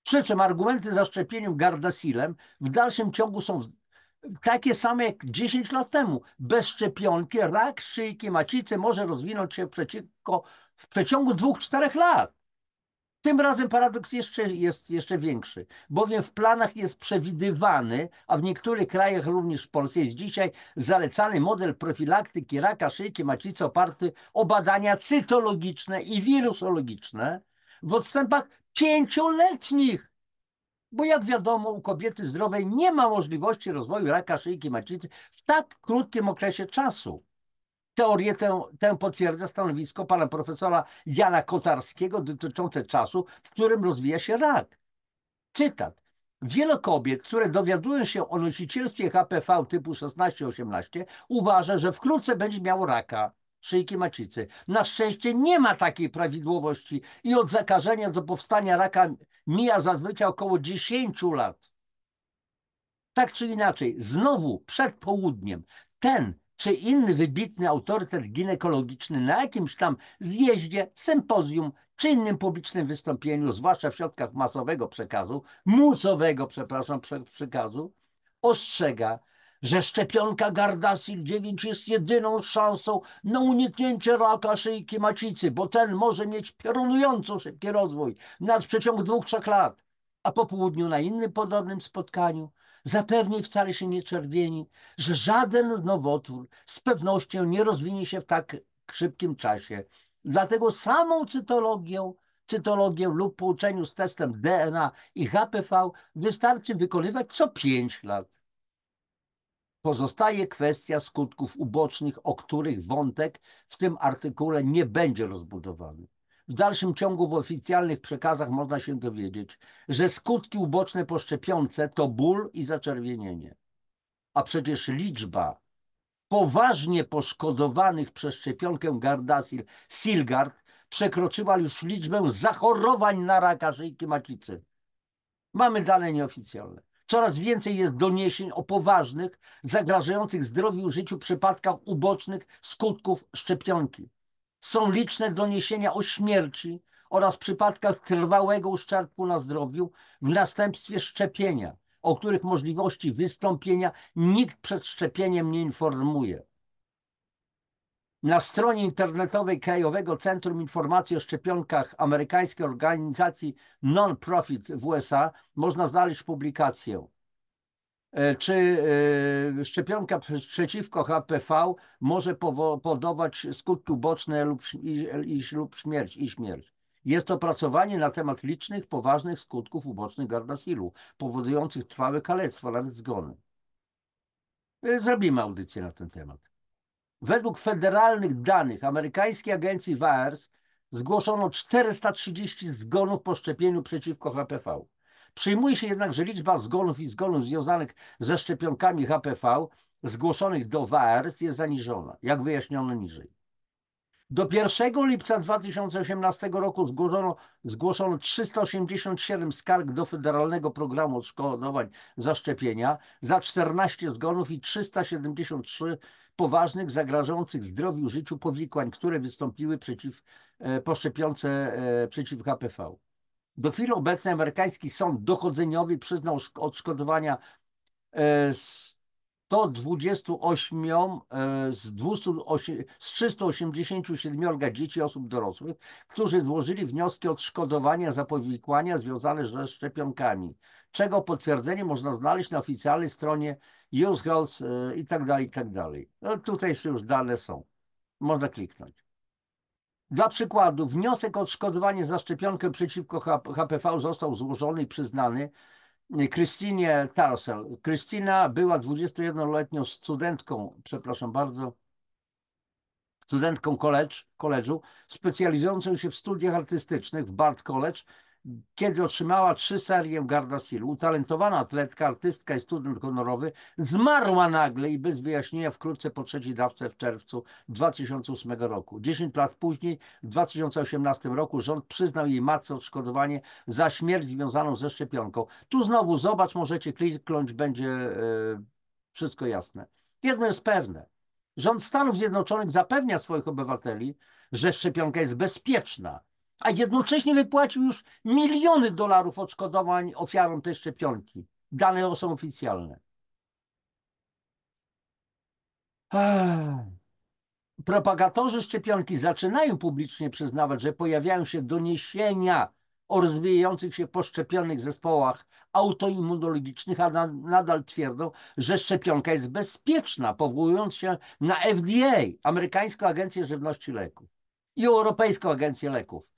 Speaker 1: Przy czym argumenty za szczepieniem Gardasilem w dalszym ciągu są takie same jak 10 lat temu. Bez szczepionki rak szyjki macicy może rozwinąć się w przeciągu 2-4 lat. Tym razem paradoks jest jeszcze większy, bowiem w planach jest przewidywany, a w niektórych krajach, również w Polsce, jest dzisiaj zalecany model profilaktyki raka szyjki macicy oparty o badania cytologiczne i wirusologiczne w odstępach 5-letnich. Bo jak wiadomo, u kobiety zdrowej nie ma możliwości rozwoju raka szyjki macicy w tak krótkim okresie czasu. Teorię tę potwierdza stanowisko pana profesora Jana Kotarskiego dotyczące czasu, w którym rozwija się rak. Cytat. Wiele kobiet, które dowiadują się o nosicielstwie HPV typu 16-18, uważa, że wkrótce będzie miało raka szyjki macicy. Na szczęście nie ma takiej prawidłowości i od zakażenia do powstania raka mija zazwyczaj około 10 lat. Tak czy inaczej, znowu przed południem ten czy inny wybitny autorytet ginekologiczny na jakimś tam zjeździe, sympozjum czy innym publicznym wystąpieniu, zwłaszcza w środkach musowego przekazu, ostrzega, że szczepionka Gardasil 9 jest jedyną szansą na uniknięcie raka szyjki macicy, bo ten może mieć piorunująco szybki rozwój w przeciągu 2-3 lat. A po południu na innym podobnym spotkaniu zapewni, wcale się nie czerwieni, że żaden nowotwór z pewnością nie rozwinie się w tak szybkim czasie. Dlatego samą cytologię lub pouczeniu z testem DNA i HPV wystarczy wykonywać co 5 lat. Pozostaje kwestia skutków ubocznych, o których wątek w tym artykule nie będzie rozbudowany. W dalszym ciągu w oficjalnych przekazach można się dowiedzieć, że skutki uboczne po szczepionce to ból i zaczerwienienie. A przecież liczba poważnie poszkodowanych przez szczepionkę Silgard przekroczyła już liczbę zachorowań na raka szyjki macicy. Mamy dane nieoficjalne. Coraz więcej jest doniesień o poważnych, zagrażających zdrowiu i życiu przypadkach ubocznych skutków szczepionki. Są liczne doniesienia o śmierci oraz przypadkach trwałego uszczerbku na zdrowiu w następstwie szczepienia, o których możliwości wystąpienia nikt przed szczepieniem nie informuje. Na stronie internetowej Krajowego Centrum Informacji o Szczepionkach amerykańskiej organizacji non-profit w USA można znaleźć publikację, czy szczepionka przeciwko HPV może powodować skutki uboczne lub śmierć. Jest opracowanie na temat licznych, poważnych skutków ubocznych Gardasilu, powodujących trwałe kalectwo, nawet zgony. Zrobimy audycję na ten temat. Według federalnych danych amerykańskiej agencji VAERS zgłoszono 430 zgonów po szczepieniu przeciwko HPV. Przyjmuje się jednak, że liczba zgonów i zgonów związanych ze szczepionkami HPV zgłoszonych do VAERS jest zaniżona, jak wyjaśniono niżej. Do 1 lipca 2018 roku zgłoszono 387 skarg do Federalnego Programu Odszkodowań za szczepienia za 14 zgonów i 373 poważnych, zagrażających zdrowiu i życiu powikłań, które wystąpiły po szczepionce przeciw HPV. Do chwili obecnej amerykański sąd dochodzeniowy przyznał odszkodowania 128 z 387 dzieci i osób dorosłych, którzy złożyli wnioski o odszkodowania za powikłania związane ze szczepionkami, czego potwierdzenie można znaleźć na oficjalnej stronie US Health i tak dalej, i tak dalej. No, tutaj już dane są. Można kliknąć. Dla przykładu, wniosek o odszkodowanie za szczepionkę przeciwko HPV został złożony i przyznany Krystynie Tarsel. Krystyna była 21-letnią studentką, przepraszam bardzo, studentką college'u, specjalizującą się w studiach artystycznych w Bard College, kiedy otrzymała 3 serie Gardasil. Utalentowana atletka, artystka i student honorowy zmarła nagle i bez wyjaśnienia wkrótce po 3. dawce w czerwcu 2008 roku. 10 lat później, w 2018 roku, rząd przyznał jej matce odszkodowanie za śmierć związaną ze szczepionką. Tu znowu zobacz, możecie kliknąć, będzie wszystko jasne. Jedno jest pewne. Rząd Stanów Zjednoczonych zapewnia swoich obywateli, że szczepionka jest bezpieczna, a jednocześnie wypłacił już miliony dolarów odszkodowań ofiarom tej szczepionki. Dane są oficjalne. Propagatorzy szczepionki zaczynają publicznie przyznawać, że pojawiają się doniesienia o rozwijających się poszczepionych zespołach autoimmunologicznych, a nadal twierdzą, że szczepionka jest bezpieczna, powołując się na FDA, Amerykańską Agencję Żywności i Leków, i Europejską Agencję Leków.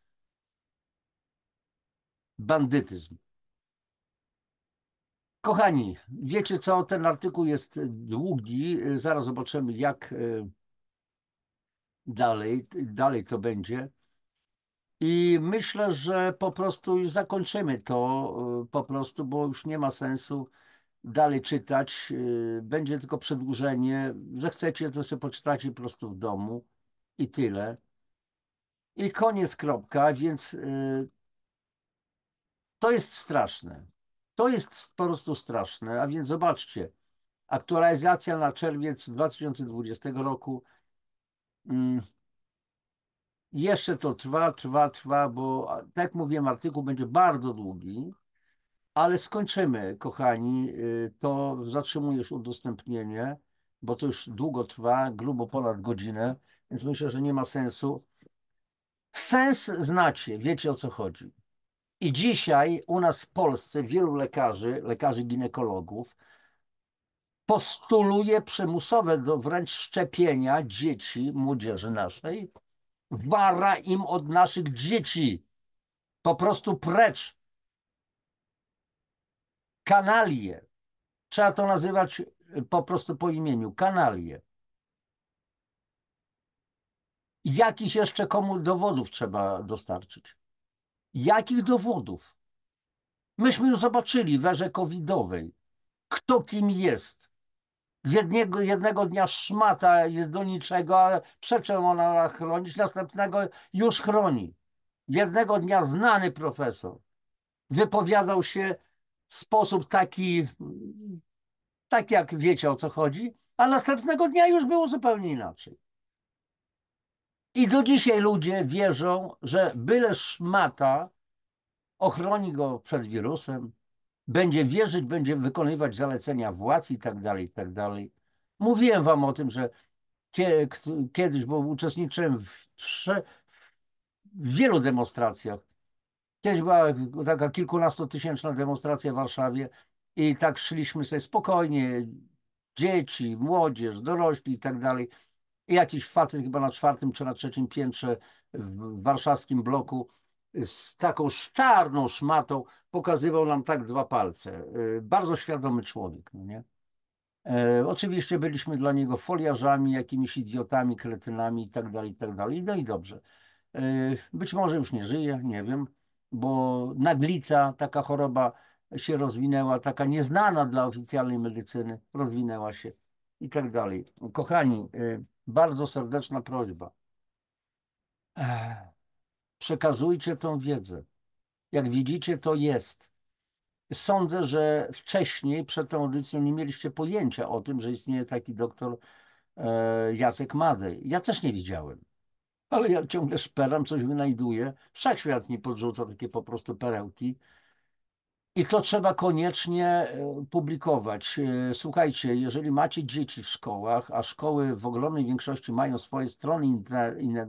Speaker 1: Bandytyzm. Kochani, wiecie co, ten artykuł jest długi, zaraz zobaczymy jak dalej to będzie. I myślę, że po prostu już zakończymy to, po prostu, bo już nie ma sensu dalej czytać. Będzie tylko przedłużenie. Zechcecie, to sobie poczytacie po prostu w domu i tyle. I koniec, kropka, więc to jest straszne. To jest po prostu straszne, a więc zobaczcie. Aktualizacja na czerwiec 2020 roku. Jeszcze to trwa, bo tak jak mówiłem, artykuł będzie bardzo długi, ale skończymy, kochani. To zatrzymujesz udostępnienie, bo to już długo trwa, grubo ponad godzinę, więc myślę, że nie ma sensu. Sens znacie, wiecie o co chodzi. I dzisiaj u nas w Polsce wielu lekarzy ginekologów postuluje przymusowe wręcz szczepienia dzieci, młodzieży naszej, wara im od naszych dzieci. Po prostu precz. Kanalie. Trzeba to nazywać po prostu po imieniu. Kanalie. Jakich jeszcze komu dowodów trzeba dostarczyć? Jakich dowodów? Myśmy już zobaczyli w erze covidowej, kto kim jest. Jednego dnia szmata jest do niczego, ale przeczemu ona ma chronić, następnego już chroni. Jednego dnia znany profesor wypowiadał się w sposób taki jak wiecie o co chodzi, a następnego dnia już było zupełnie inaczej. I do dzisiaj ludzie wierzą, że byle szmata ochroni go przed wirusem, będzie wierzyć, będzie wykonywać zalecenia władz i tak dalej, i tak dalej. Mówiłem wam o tym, że kiedyś, bo uczestniczyłem w wielu demonstracjach. Kiedyś była taka kilkunastotysięczna demonstracja w Warszawie i tak szliśmy sobie spokojnie, dzieci, młodzież, dorośli i tak dalej. I jakiś facet chyba na 4. czy na 3. piętrze w warszawskim bloku z taką czarną szmatą pokazywał nam tak 2 palce. Bardzo świadomy człowiek, no nie? Oczywiście byliśmy dla niego foliarzami, jakimiś idiotami, kretynami i tak dalej, i tak dalej. No i dobrze. Być może już nie żyje, nie wiem, bo naglica, taka choroba się rozwinęła, taka nieznana dla oficjalnej medycyny, rozwinęła się i tak dalej. Kochani, bardzo serdeczna prośba. Ech, Przekazujcie tą wiedzę. Jak widzicie, to jest. Sądzę, że wcześniej, przed tą audycją, nie mieliście pojęcia o tym, że istnieje taki doktor Jacek Madej. Ja też nie widziałem, ale ja ciągle szperam, coś wynajduję. Wszechświat mi podrzuca takie po prostu perełki. I to trzeba koniecznie publikować. Słuchajcie, jeżeli macie dzieci w szkołach, a szkoły w ogromnej większości mają swoje strony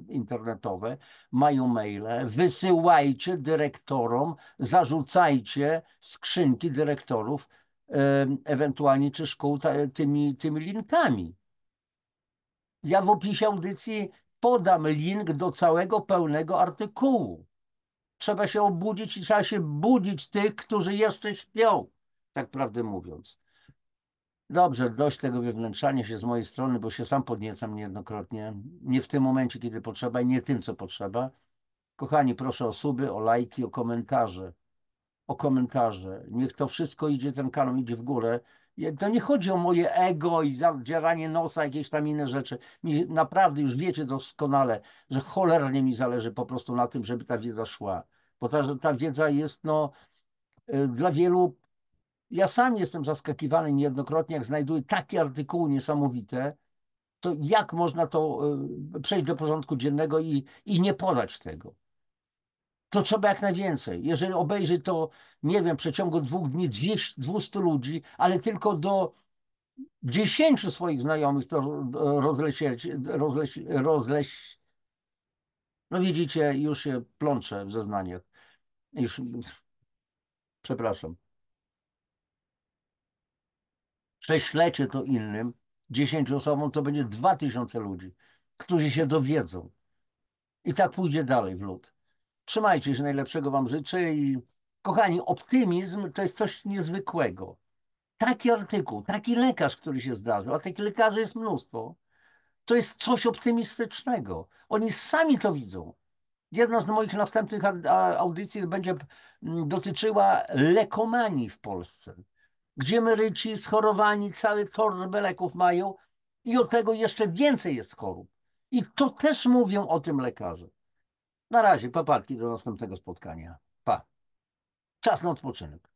Speaker 1: internetowe, mają maile, wysyłajcie dyrektorom, zarzucajcie skrzynki dyrektorów, ewentualnie czy szkół tymi linkami. Ja w opisie audycji podam link do całego pełnego artykułu. Trzeba się obudzić i trzeba się budzić tych, którzy jeszcze śpią, tak prawdę mówiąc. Dobrze, dość tego wywnętrzania się z mojej strony, bo się sam podniecam niejednokrotnie. Nie w tym momencie, kiedy potrzeba i nie tym, co potrzeba. Kochani, proszę o suby, o lajki, o komentarze. O komentarze. Niech to wszystko idzie, ten kanał idzie w górę. To nie chodzi o moje ego i zadzieranie nosa, jakieś tam inne rzeczy. Mi naprawdę już wiecie doskonale, że cholernie mi zależy po prostu na tym, żeby ta wiedza szła. Bo ta wiedza jest no, dla wielu. Ja sam jestem zaskakiwany niejednokrotnie, jak znajduję takie artykuły niesamowite, to jak można to przejść do porządku dziennego i nie podać tego? To trzeba jak najwięcej. Jeżeli obejrzy to, nie wiem, w przeciągu 2 dni 200 ludzi, ale tylko do 10 swoich znajomych to rozleś. No widzicie, już się plączę w zeznaniach. Już, przepraszam. Prześlecie to innym, 10 osobom, to będzie 2000 ludzi, którzy się dowiedzą. I tak pójdzie dalej w lód. Trzymajcie się, najlepszego wam życzę i kochani, optymizm to jest coś niezwykłego. Taki artykuł, taki lekarz, który się zdarzył, a takich lekarzy jest mnóstwo, to jest coś optymistycznego. Oni sami to widzą. Jedna z moich następnych audycji będzie dotyczyła lekomanii w Polsce, gdzie emeryci schorowani całe torby leków mają i od tego jeszcze więcej jest chorób. I to też mówią o tym lekarze. Na razie, papatki, do następnego spotkania. Pa. Czas na odpoczynek.